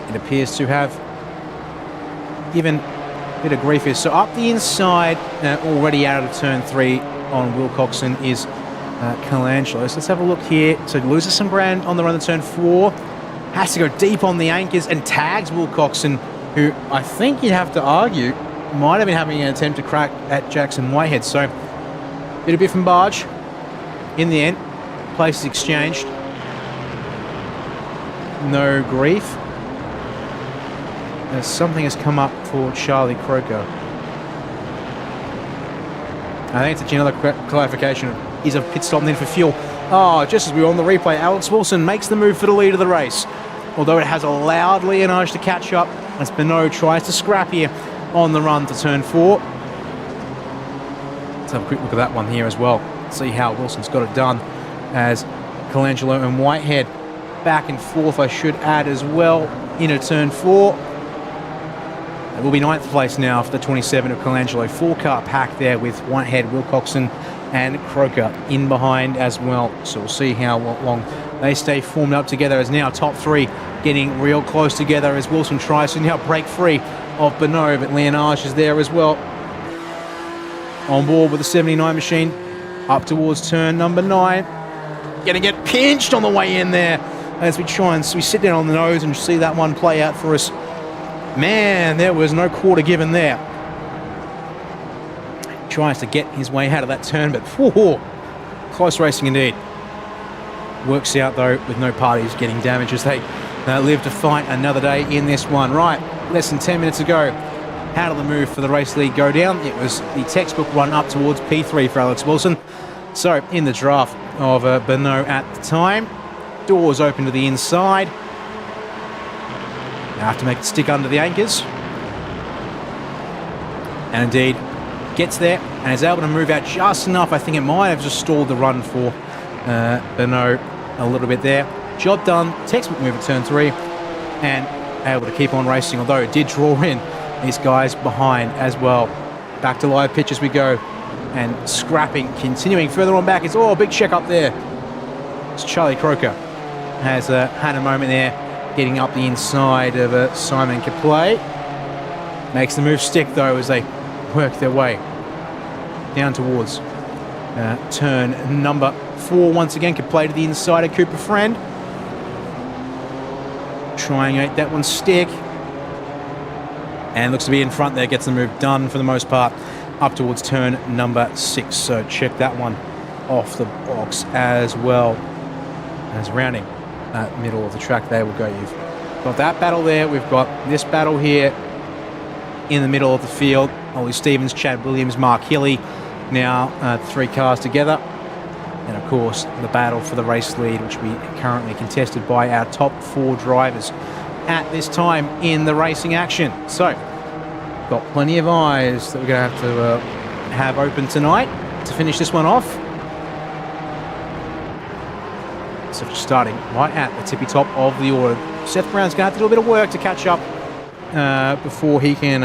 It appears to have given a bit of grief here. So up the inside, already out of turn 3 on Wilcoxon is Colangelo. So let's have a look here. So loses some ground on the run to turn 4. Has to go deep on the anchors and tags Wilcoxon, who I think you'd have to argue might have been having an attempt to crack at Jackson Whitehead. So bit of biff and barge. In the end, places exchanged. No grief. Something has come up for Charlie Croker. I think it's another clarification. Is a pit stop then for fuel. Oh, just as we were on the replay, Alex Wilson makes the move for the lead of the race. Although it has allowed Leonage to catch up as Benoit tries to scrap here on the run to turn 4. Let's have a quick look at that one here as well. See how Wilson's got it done, as Colangelo and Whitehead back and forth, I should add as well, into turn 4. It will be 9th place now for the 27 of Colangelo. 4-car pack there with Whitehead, Wilcoxon and Croker in behind as well. So we'll see how long they stay formed up together, as now top 3 getting real close together as Wilson tries to now break free of Benoit, but Leonage is there as well. On board with the 79 machine up towards turn number 9. Gonna get pinched on the way in there as we try and we sit down on the nose and see that one play out for us. Man, there was no quarter given there. Tries to get his way out of that turn, but close racing indeed. Works out though with no parties getting damaged as they live to fight another day in this one. Right, less than 10 minutes ago. How did the move for the race lead go down? It was the textbook run up towards P3 for Alex Wilson. So in the draft of Benoit at the time, doors open to the inside. Now have to make it stick under the anchors. And indeed, gets there and is able to move out just enough. I think it might have just stalled the run for Benoit a little bit there. Job done, textbook move at turn 3, and able to keep on racing, although it did draw in these guys behind as well. Back to live pitch as we go, and scrapping, continuing further on back. It's a big check up there. It's Charlie Croker has had a moment there, getting up the inside of Simon Kaplay. Makes the move stick though as they work their way down towards turn number 4 once again. Kaplay to the inside of Cooper Friend. Trying to make that one stick. And looks to be in front there, gets the move done for the most part up towards turn number 6. So check that one off the box as well as rounding that middle of the track there. We'll go. You've got that battle there. We've got this battle here. in the middle of the field. Ollie Stevens, Chad Williams, Mark Hilly, now 3 cars together. And of course, the battle for the race lead, which we currently contested by our top 4 drivers at this time in the racing action. So, got plenty of eyes that we're going to have open tonight to finish this one off. So just starting right at the tippy top of the order. Seth Brown's going to have to do a bit of work to catch up before he can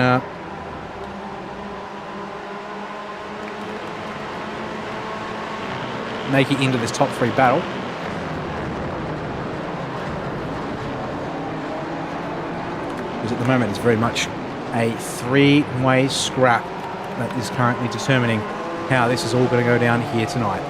make it into this top 3 battle. Because at the moment it's very much a 3-way scrap that is currently determining how this is all going to go down here tonight.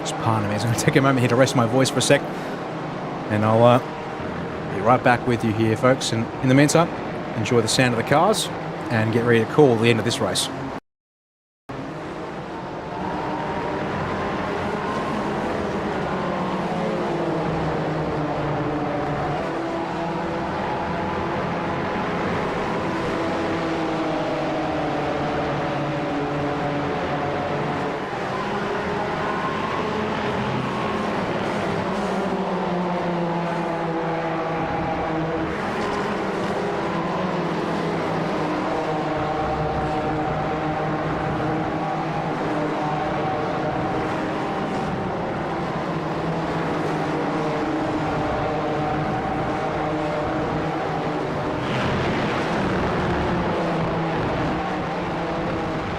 Just pardon me, I'm going to take a moment here to rest my voice for a sec, and I'll be right back with you here, folks. And in the meantime, enjoy the sound of the cars and get ready to call the end of this race.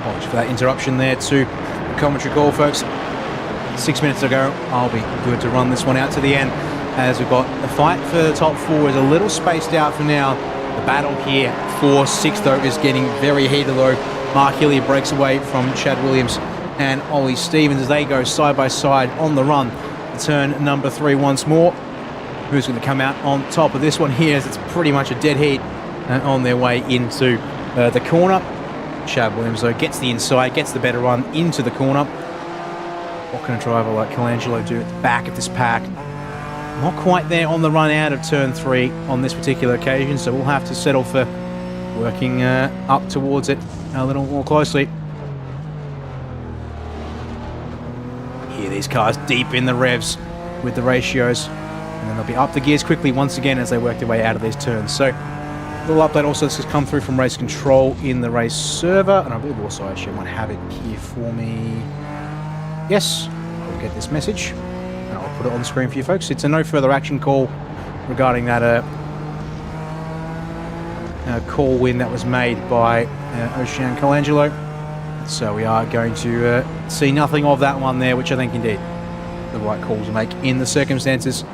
Apologies for that interruption there to the commentary call, folks. 6 minutes ago, I'll be good to run this one out to the end, as we've got the fight for the top 4 is a little spaced out for now. The battle here for 6th, though, is getting very heated, though. Mark Hilly breaks away from Chad Williams and Ollie Stevens as they go side by side on the run. Turn number 3 once more. Who's going to come out on top of this one here, as it's pretty much a dead heat on their way into the corner. Chad Williams, though, gets the inside, gets the better run into the corner. What can a driver like Colangelo do at the back of this pack? Not quite there on the run out of turn 3 on this particular occasion, so we'll have to settle for working up towards it a little more closely. Hear these cars deep in the revs with the ratios, and then they'll be up the gears quickly once again as they work their way out of these turns. So, a little update also, this has come through from race control in the race server, and I believe also actually might have it here for me. Yes, I'll get this message and I'll put it on the screen for you folks. It's a no further action call regarding that call win that was made by Ocean Colangelo. So we are going to see nothing of that one there, which I think indeed the right call to make in the circumstances.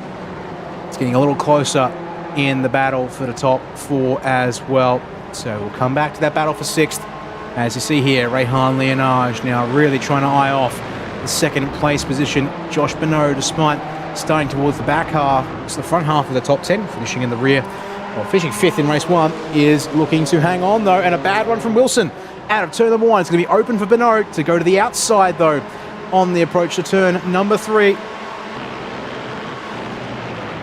It's getting a little closer in the battle for the top 4 as well. So we'll come back to that battle for 6th. As you see here, Rehan Leonage now really trying to eye off the 2nd place position. Josh Bonneau, despite starting towards the back half, it's the front half of the top 10, finishing in the rear. Well, finishing 5th in race 1, is looking to hang on though, and a bad one from Wilson out of turn number 1. It's going to be open for Bonneau to go to the outside though on the approach to turn number 3.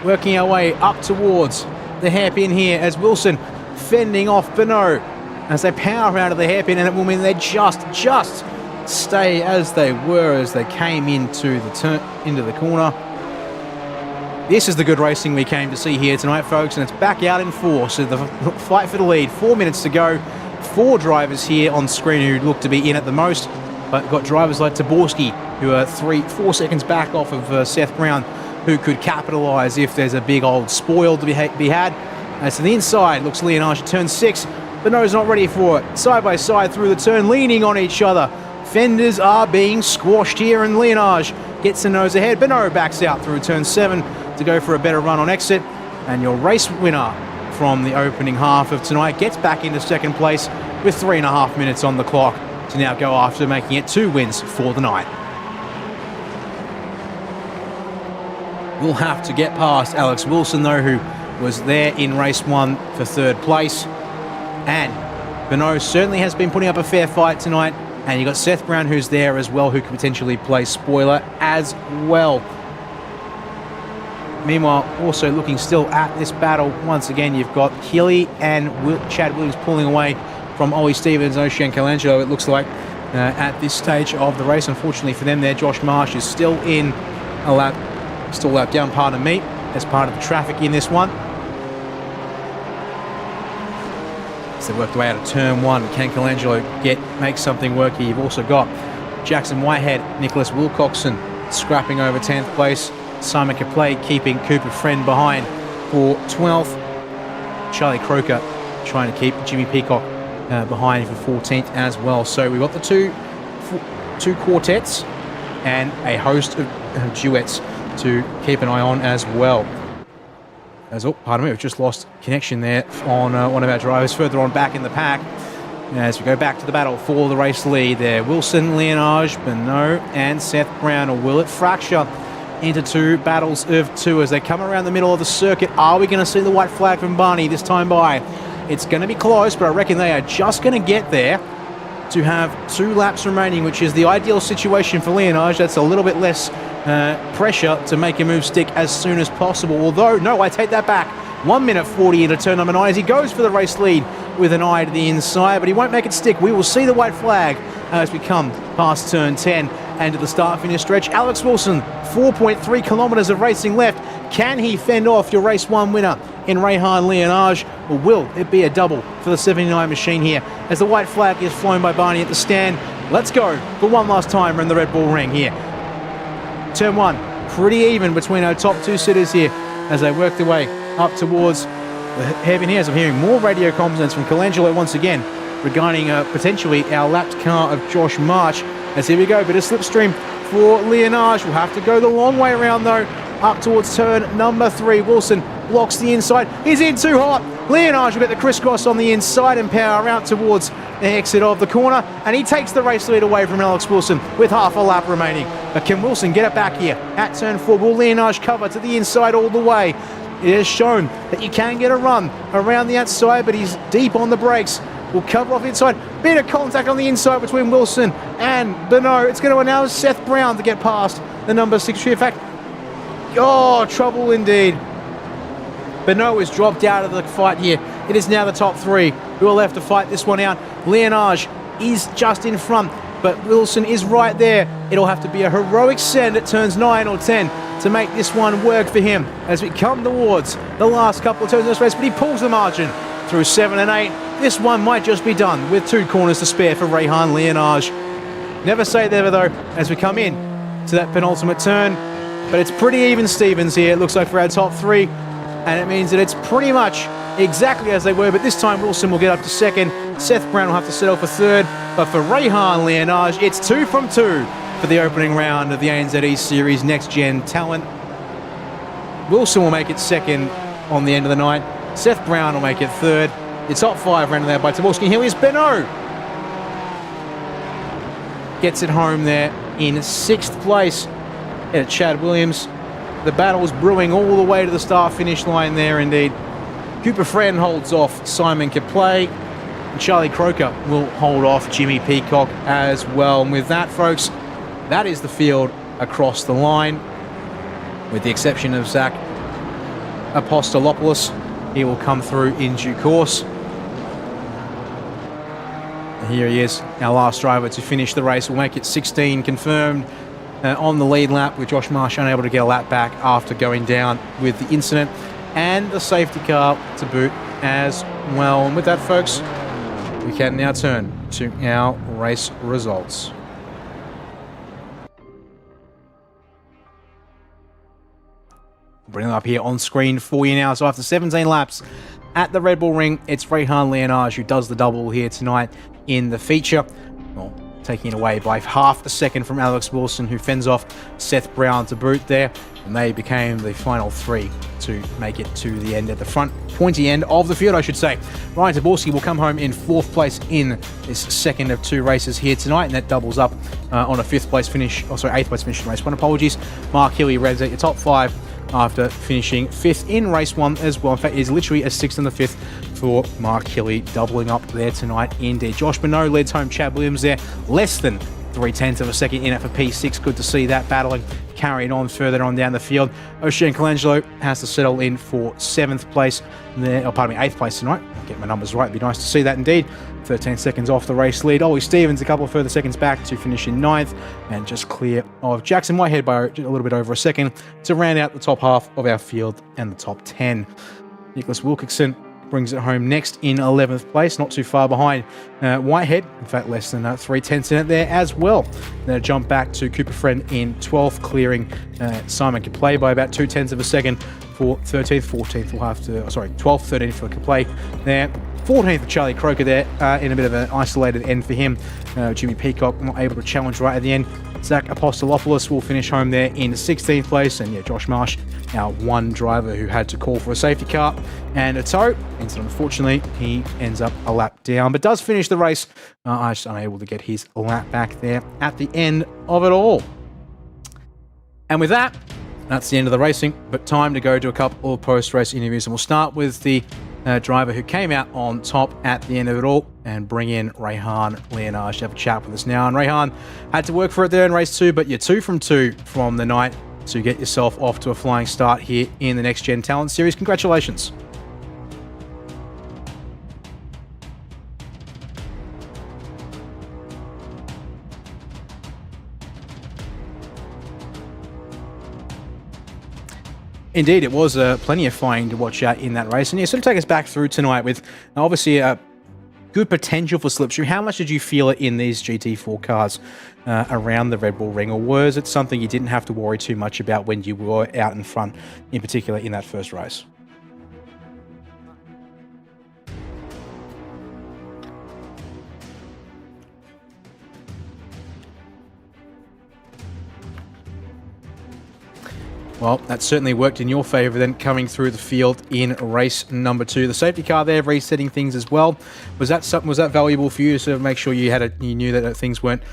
Working our way up towards the hairpin here as Wilson fending off Bonneau as they power out of the hairpin, and it will mean they just stay as they were as they came into the corner. This is the good racing we came to see here tonight, folks, and it's back out in force. So the fight for the lead, 4 minutes to go. 4 drivers here on screen who look to be in at the most, but got drivers like Taborski who are 3-4 seconds back off of Seth Brown, who could capitalise if there's a big old spoil to be had. As to the inside, looks Leonage at turn 6, but Bonneau's not ready for it. Side by side through the turn, leaning on each other. Fenders are being squashed here, and Leonage gets the nose ahead. Bonneau backs out through turn 7 to go for a better run on exit. And your race winner from the opening half of tonight gets back into 2nd place with 3.5 minutes on the clock to now go after making it 2 wins for the night. We'll have to get past Alex Wilson, though, who was there in race 1 for 3rd place. And Bonneau certainly has been putting up a fair fight tonight And you've got Seth Brown, who's there as well, who could potentially play spoiler as well. Meanwhile, also looking still at this battle, once again, you've got Healy and Chad Williams pulling away from Ollie Stevens, Ocean Colangelo, it looks like, at this stage of the race. Unfortunately for them there, Josh Marsh is still in a lap, down, pardon me, as part of the traffic in this one. As they work their way out of turn one, can Colangelo make something work here? You've also got Jackson Whitehead, Nicholas Wilcoxon scrapping over 10th place. Simon Kaplay keeping Cooper Friend behind for 12th. Charlie Croker trying to keep Jimmy Peacock behind for 14th as well. So we've got the two quartets and a host of duets to keep an eye on as well. We've just lost connection there on one of our drivers further on back in the pack. As we go back to the battle for the race lead there, Wilson, Leonage, Bernot and Seth Brown, or will it fracture into two battles of two as they come around the middle of the circuit? Are we going to see the white flag from Barney this time by? It's going to be close, but I reckon they are just going to get there to have 2 laps remaining, which is the ideal situation for Leonage. That's a little bit less pressure to make a move stick as soon as possible. Although, no, I take that back. 1 minute 40 into turn number 9 as he goes for the race lead with an eye to the inside, but he won't make it stick. We will see the white flag as we come past turn 10 and to the start-finish stretch. Alex Wilson, 4.3 kilometres of racing left. Can he fend off your race 1 winner in Rehan Leonage, or will it be a double for the 79 machine here as the white flag is flown by Barney at the stand? Let's go for one last time in the Red Bull Ring here. Turn 1, pretty even between our top 2 sitters here as they work their way up towards the heaven here. As I'm hearing more radio comms from Colangelo once again regarding potentially our lapped car of Josh March. As here we go, bit of slipstream for Leonage. We'll have to go the long way around though, up towards turn number 3. Wilson blocks the inside. He's in too hot. Leonage will get the crisscross on the inside and power out towards the exit of the corner, and he takes the race lead away from Alex Wilson with half a lap remaining. But can Wilson get it back here at turn 4? Will Leonage cover to the inside all the way? It has shown that you can get a run around the outside, but he's deep on the brakes. Will cover off the inside. Bit of contact on the inside between Wilson and Beno. It's going to allow Seth Brown to get past the number 6 tree. In fact, trouble indeed. Beno has dropped out of the fight here. It is now the top 3 who will have to fight this one out. Leonage is just in front, but Wilson is right there. It'll have to be a heroic send at turns 9 or 10 to make this one work for him as we come towards the last couple of turns of this race, but he pulls the margin through 7 and 8. This one might just be done with 2 corners to spare for Rehan Leonage. Never say never though as we come in to that penultimate turn, but it's pretty even Stevens here, it looks like, for our top 3, and it means that it's pretty much exactly as they were, but this time Wilson will get up to 2nd. Seth Brown will have to settle for 3rd, but for Rehan Leonage, it's 2 from 2 for the opening round of the ANZ East Series Next Gen Talent. Wilson will make it 2nd on the end of the night. Seth Brown will make it 3rd. The top 5 ran there by Taborski. Here is Beno. Gets it home there in 6th place at Chad Williams. The battle's brewing all the way to the start-finish line there indeed. Cooper Friend holds off Simon Kaplay. And Charlie Croker will hold off Jimmy Peacock as well. And with that, folks, that is the field across the line, with the exception of Zach Apostolopoulos. He will come through in due course. And here he is, our last driver to finish the race. We'll make it 16 confirmed on the lead lap, with Josh Marsh unable to get a lap back after going down with the incident, and the safety car to boot as well. And with that, folks, we can now turn to our race results. Bring them up here on screen for you now. So after 17 laps at the Red Bull Ring, it's Rehan Leonage who does the double here tonight in the feature. Well, taking it away by half a second from Alex Wilson, who fends off Seth Brown to boot there. And they became the final 3 to make it to the end, at the front, pointy end of the field, I should say. Ryan Taborski will come home in 4th place in this second of 2 races here tonight, and that doubles up on a 8th place finish in race 1. Apologies. Mark Healy rounds out your top 5 after finishing 5th in race 1 as well. In fact, it is literally a 6th and the 5th for Mark Hilly, doubling up there tonight indeed. Josh Bonneau leads home Chad Williams there, less than 0.3 of a second in it for P6. Good to see that battling carrying on further on down the field. Ocean Colangelo has to settle in for 7th place there, 8th place tonight. I'll get my numbers right, it'd be nice to see that indeed. 13 seconds off the race lead. Ollie Stevens a couple of further seconds back to finish in 9th, and just clear of Jackson Whitehead by a little bit over a second to round out the top half of our field and the top 10. Nicholas Wilkinson brings it home next in 11th place, not too far behind Whitehead, in fact less than 0.3 in it there as well. Then a jump back to Cooper Friend in 12th, clearing Simon Kaplay by about 0.2 of a second for 13th, 14th will have to, 12th, 13th for Kaplay there. 14th for Charlie Croker there, in a bit of an isolated end for him. Jimmy Peacock not able to challenge right at the end. Zach Apostolopoulos will finish home there in 16th place, and Josh Marsh, our one driver who had to call for a safety car and a tow, and so unfortunately he ends up a lap down, but does finish the race. I just unable to get his lap back there at the end of it all. And with that, that's the end of the racing, but time to go to a couple of post-race interviews, and we'll start with the driver who came out on top at the end of it all, and bring in Rehan Leonard to have a chat with us now. And Rehan had to work for it there in race 2, but you're 2 from 2 from the night to get yourself off to a flying start here in the Next Gen Talent Series. Congratulations. Indeed, it was plenty of flying to watch out in that race. And sort of take us back through tonight with obviously a good potential for slipstream. How much did you feel it in these GT4 cars around the Red Bull Ring, or was it something you didn't have to worry too much about when you were out in front, in particular in that first race? Well, that certainly worked in your favour then, coming through the field in race number 2. The safety car there resetting things as well. Was that valuable for you to sort of make sure you knew that things weren't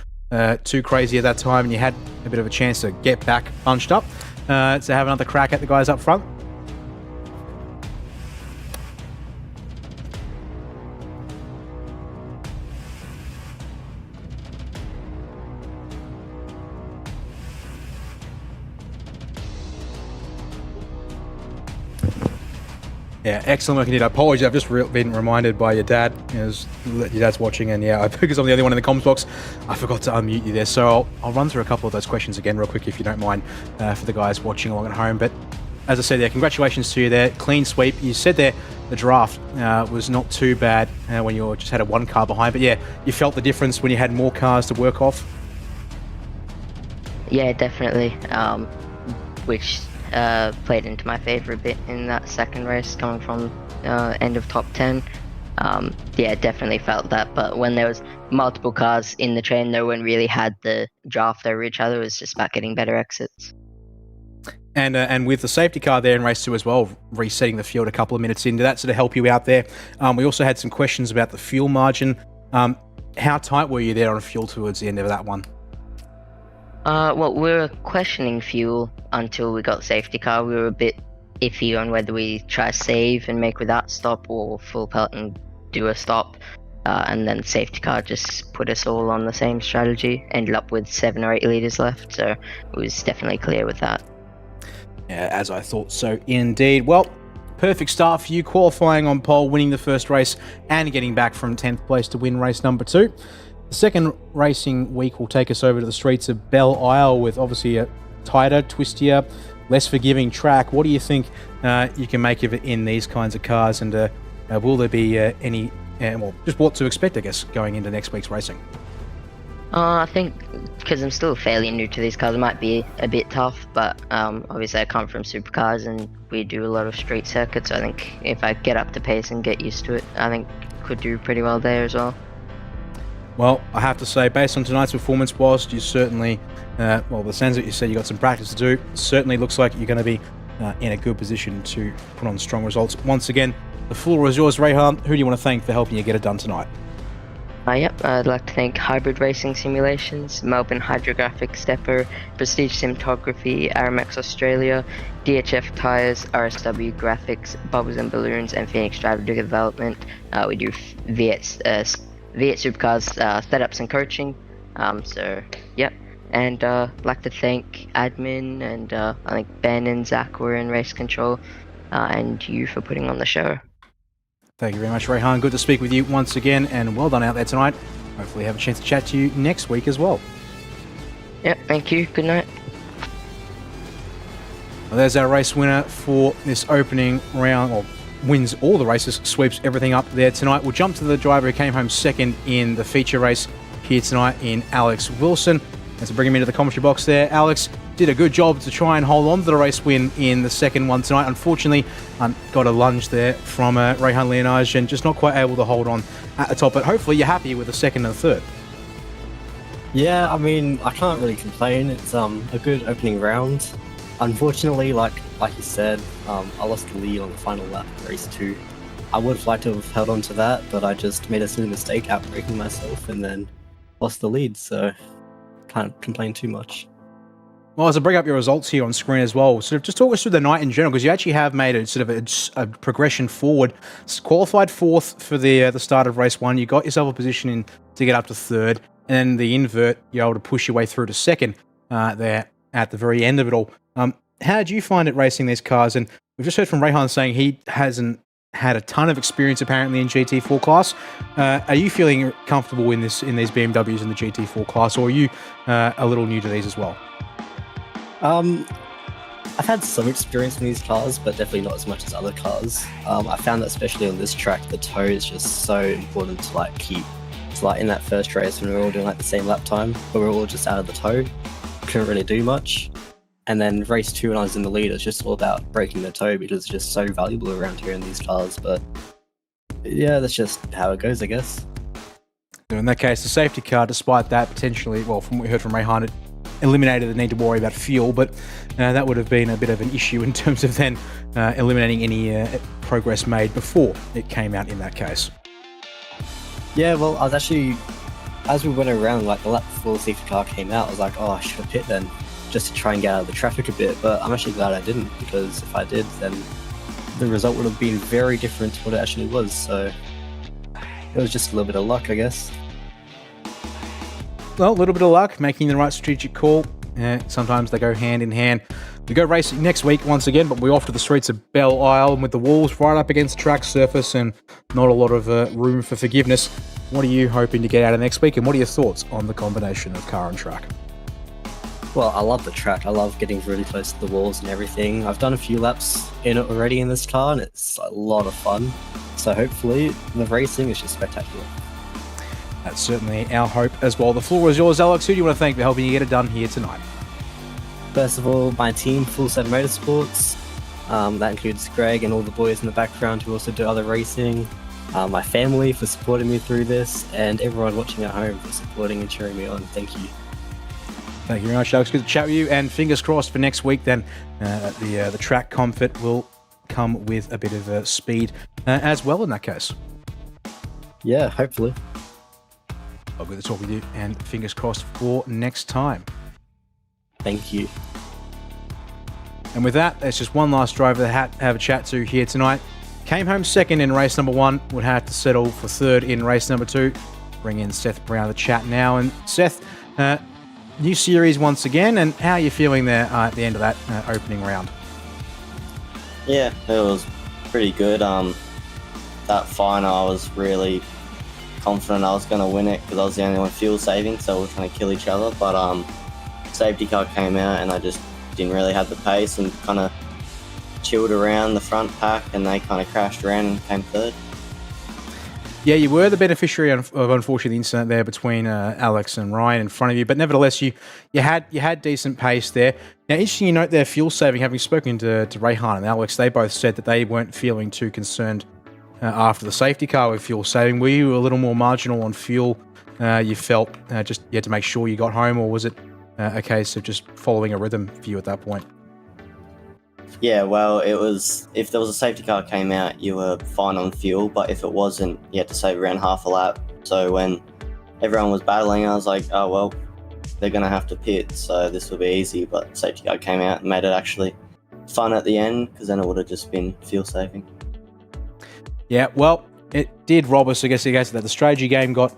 too crazy at that time, and you had a bit of a chance to get back bunched up to have another crack at the guys up front? Yeah, excellent work indeed. I apologize, I've just been reminded by your dad, your dad's watching, and because I'm the only one in the comms box, I forgot to unmute you there. So I'll run through a couple of those questions again real quick, if you don't mind, for the guys watching along at home. But as I said there, congratulations to you there. Clean sweep. You said there the draft was not too bad when you just had a one car behind, but yeah, you felt the difference when you had more cars to work off? Yeah, definitely, which played into my favour a bit in that second race, coming from end of top 10. Yeah, definitely felt that, but when there was multiple cars in the train, no one really had the draft over each other. It was just about getting better exits. And with the safety car there in race 2 as well, resetting the field a couple of minutes in, did that sort of help you out there? We also had some questions about the fuel margin. How tight were you there on fuel towards the end of that one? Well, we were questioning fuel until we got safety car. We were a bit iffy on whether we try save and make without stop, or full pelt and do a stop. And then safety car just put us all on the same strategy. Ended up with 7 or 8 litres left, so it was definitely clear with that. Yeah, as I thought so indeed. Well, perfect start for you, qualifying on pole, winning the first race, and getting back from 10th place to win race number 2. The second racing week will take us over to the streets of Belle Isle, with obviously a tighter, twistier, less forgiving track. What do you think you can make of it in these kinds of cars, and will there be any, just what to expect, I guess, going into next week's racing? I think because I'm still fairly new to these cars, it might be a bit tough, but obviously I come from supercars and we do a lot of street circuits, so I think if I get up to pace and get used to it, I think could do pretty well there as well. Well, I have to say, based on tonight's performance, whilst you certainly, the sense that you said you got some practice to do, certainly looks like you're going to be in a good position to put on strong results. Once again, the floor is yours, Rehan. Who do you want to thank for helping you get it done tonight? Yep, I'd like to thank Hybrid Racing Simulations, Melbourne Hydrographic Stepper, Prestige Cinematography, Aramex Australia, DHF Tyres, RSW Graphics, Bubbles and Balloons, and Phoenix Driver Development. We do V8 Supercars setups and coaching. Yep. And I'd like to thank admin and I think Ben and Zach were in race control, and you for putting on the show. Thank you very much, Rehan. Good to speak with you once again, and well done out there tonight. Hopefully have a chance to chat to you next week as well. Yep, thank you. Good night. Well, there's our race winner for this opening round, or wins all the races, sweeps everything up there tonight. We'll jump to the driver who came home second in the feature race here tonight in Alex Wilson. And to bring him into the commentary box there, Alex did a good job to try and hold on to the race win in the second one tonight. Unfortunately, got a lunge there from Rehan Leonage and just not quite able to hold on at the top. But hopefully you're happy with the second and the third. Yeah, I mean, I can't really complain. It's a good opening round. Unfortunately, like you said, I lost the lead on the final lap of race 2. I would have liked to have held on to that, but I just made a silly mistake outbraking myself and then lost the lead, so can't complain too much. Well, as I bring up your results here on screen as well, sort of just talk us through the night in general, because you actually have made a sort of a progression forward. Qualified 4th for the start of race 1. You got yourself a position in to get up to 3rd, and then the invert, you're able to push your way through to 2nd there at the very end of it all. How did you find it racing these cars? And we've just heard from Rehan saying he hasn't had a ton of experience apparently in GT4 class. Are you feeling comfortable in these BMWs in the GT4 class, or are you a little new to these as well? I've had some experience in these cars, but definitely not as much as other cars. I found that especially on this track, the toe is just so important to keep. It's like in that first race when we were all doing the same lap time, but we were all just out of the toe. Couldn't really do much. And then race 2 when I was in the lead, it's just all about breaking the toe because it's just so valuable around here in these cars. But yeah, that's just how it goes, I guess. So in that case, the safety car, despite that, potentially, well, from what we heard from Rehan, it eliminated the need to worry about fuel, but that would have been a bit of an issue in terms of then eliminating any progress made before it came out in that case. Yeah, well, I was actually, as we went around, the lap before the safety car came out, I was like, oh, I should have pit then, just to try and get out of the traffic a bit, but I'm actually glad I didn't, because if I did, then the result would have been very different to what it actually was, so it was just a little bit of luck, I guess. Well, a little bit of luck, making the right strategic call. Sometimes they go hand in hand. We go racing next week once again, but we're off to the streets of Belle Isle, and with the walls right up against the track surface and not a lot of room for forgiveness. What are you hoping to get out of next week, and what are your thoughts on the combination of car and track? Well, I love the track. I love getting really close to the walls and everything. I've done a few laps in it already in this car, and it's a lot of fun. So hopefully the racing is just spectacular. That's certainly our hope as well. The floor is yours, Alex. Who do you want to thank for helping you get it done here tonight? First of all, my team, Full Set Motorsports. That includes Greg and all the boys in the background who also do other racing. My family for supporting me through this, and everyone watching at home for supporting and cheering me on. Thank you. Thank you very much, Alex. Good to chat with you, and fingers crossed for next week then the track comfort will come with a bit of speed as well in that case. Yeah, hopefully. I'll good to talk with you, and fingers crossed for next time. Thank you. And with that, there's just one last driver that have a chat to here tonight. Came home second in race number 1, would have to settle for 3rd in race number 2. Bring in Seth Brown to chat now. And Seth, new series once again, and how are you feeling there at the end of that opening round? Yeah, it was pretty good. That final, I was really confident I was going to win it because I was the only one fuel saving, so we were trying to kill each other. But safety car came out and I just didn't really have the pace and kind of chilled around the front pack, and they kind of crashed around and came 3rd. Yeah, you were the beneficiary of unfortunately the incident there between Alex and Ryan in front of you, but nevertheless you had decent pace there. Now, interesting you note there, fuel saving. Having spoken to Rehan and Alex, they both said that they weren't feeling too concerned after the safety car with fuel saving. Were you a little more marginal on fuel? You felt just you had to make sure you got home, or was it a case of just following a rhythm for you at that point? Yeah, well, it was, if there was a safety car came out, you were fine on fuel, but if it wasn't, you had to save around half a lap. So when everyone was battling. I was like, oh well, they're going to have to pit, so this will be easy. But safety car came out and made it actually fun at the end, because then it would have just been fuel saving. Yeah, well, it did rob us, I guess, that the strategy game got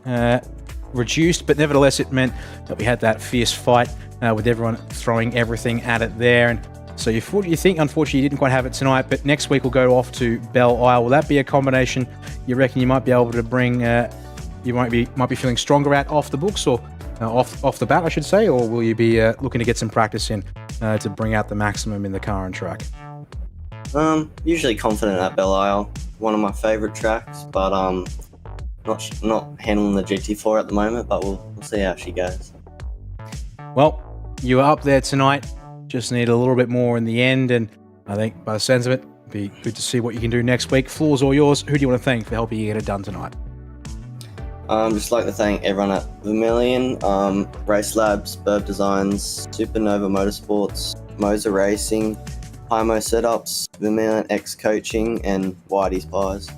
reduced, but nevertheless it meant that we had that fierce fight with everyone throwing everything at it there. And so you think, unfortunately, you didn't quite have it tonight, but next week we'll go off to Belle Isle. Will that be a combination you reckon you might be able to bring, you might be feeling stronger at off the books, or off the bat, I should say, or will you be looking to get some practice in to bring out the maximum in the car and track? Usually confident at Belle Isle, one of my favourite tracks, but not handling the GT4 at the moment, but we'll see how she goes. Well, you were up there tonight, just need a little bit more in the end, and I think by the sense of it, it'd be good to see what you can do next week. Floor's all yours. Who do you want to thank for helping you get it done tonight? Just like to thank everyone at Vermilion, Race Labs, Burb Designs, Supernova Motorsports, Moser Racing, Hymo Setups, Vermilion X Coaching, and Whitey's Pies.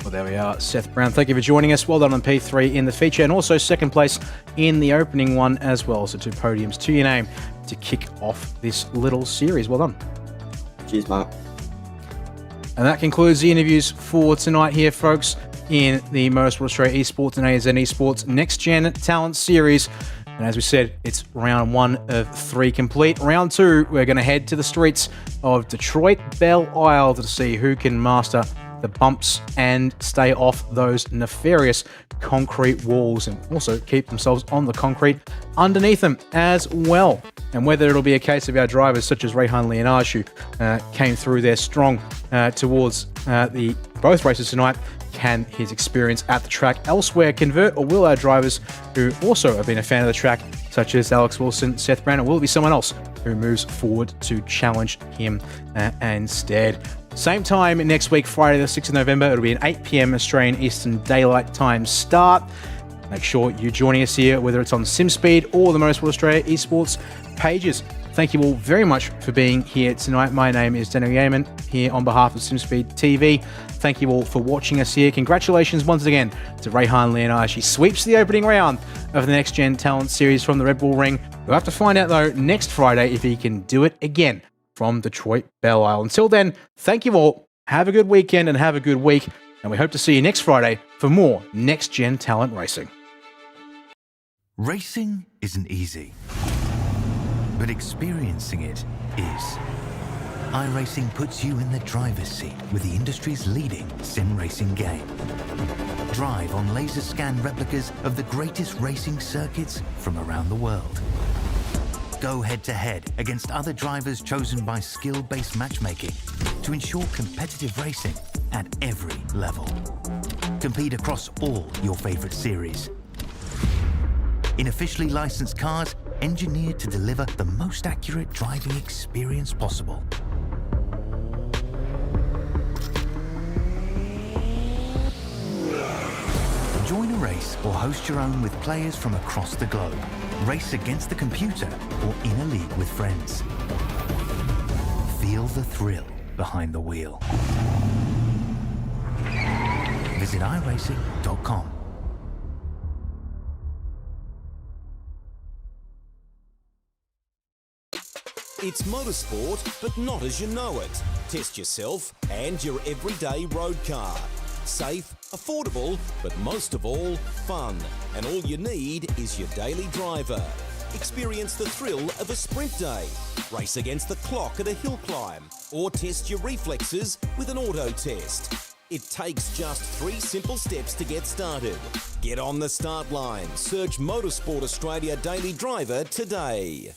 Well, there we are. Seth Brown, thank you for joining us. Well done on P3 in the feature, and also second place in the opening one as well. So 2 podiums to your name to kick off this little series. Well done. Cheers, mate. And that concludes the interviews for tonight here, folks, in the Motorsport Australia Esports and ANZ Esports Next Gen Talent Series. And as we said, it's round 1 of 3 complete. Round 2, we're going to head to the streets of Detroit Belle Isle to see who can master the bumps and stay off those nefarious concrete walls, and also keep themselves on the concrete underneath them as well. And whether it'll be a case of our drivers such as Rehan Leonage, who came through there strong towards the both races tonight, can his experience at the track elsewhere convert, or will our drivers who also have been a fan of the track, such as Alex Wilson, Seth Brown, or will it be someone else who moves forward to challenge him instead? Same time next week, Friday the 6th of November. It'll be an 8 p.m. Australian Eastern Daylight Time start. Make sure you're joining us here, whether it's on SimSpeed or the Motorsport Australia Esports pages. Thank you all very much for being here tonight. My name is Daniel Yeaman, here on behalf of SimSpeed TV. Thank you all for watching us here. Congratulations once again to Rehan Leonage. He sweeps the opening round of the Next Gen Talent Series from the Red Bull Ring. We'll have to find out, though, next Friday if he can do it again from Detroit Belle Isle. Until then, thank you all. Have a good weekend and have a good week. And we hope to see you next Friday for more Next Gen Talent Racing. Racing isn't easy, but experiencing it is. iRacing puts you in the driver's seat with the industry's leading sim racing game. Drive on laser scan replicas of the greatest racing circuits from around the world. Go head-to-head against other drivers chosen by skill-based matchmaking to ensure competitive racing at every level. Compete across all your favorite series. In officially licensed cars, engineered to deliver the most accurate driving experience possible. Join a race or host your own with players from across the globe. Race against the computer or in a league with friends. Feel the thrill behind the wheel. Visit iRacing.com. It's motorsport, but not as you know it. Test yourself and your everyday road car. Safe, affordable, but most of all, fun. And all you need is your daily driver. Experience the thrill of a sprint day. Race against the clock at a hill climb. Or test your reflexes with an auto test. It takes just 3 simple steps to get started. Get on the start line. Search Motorsport Australia Daily Driver today.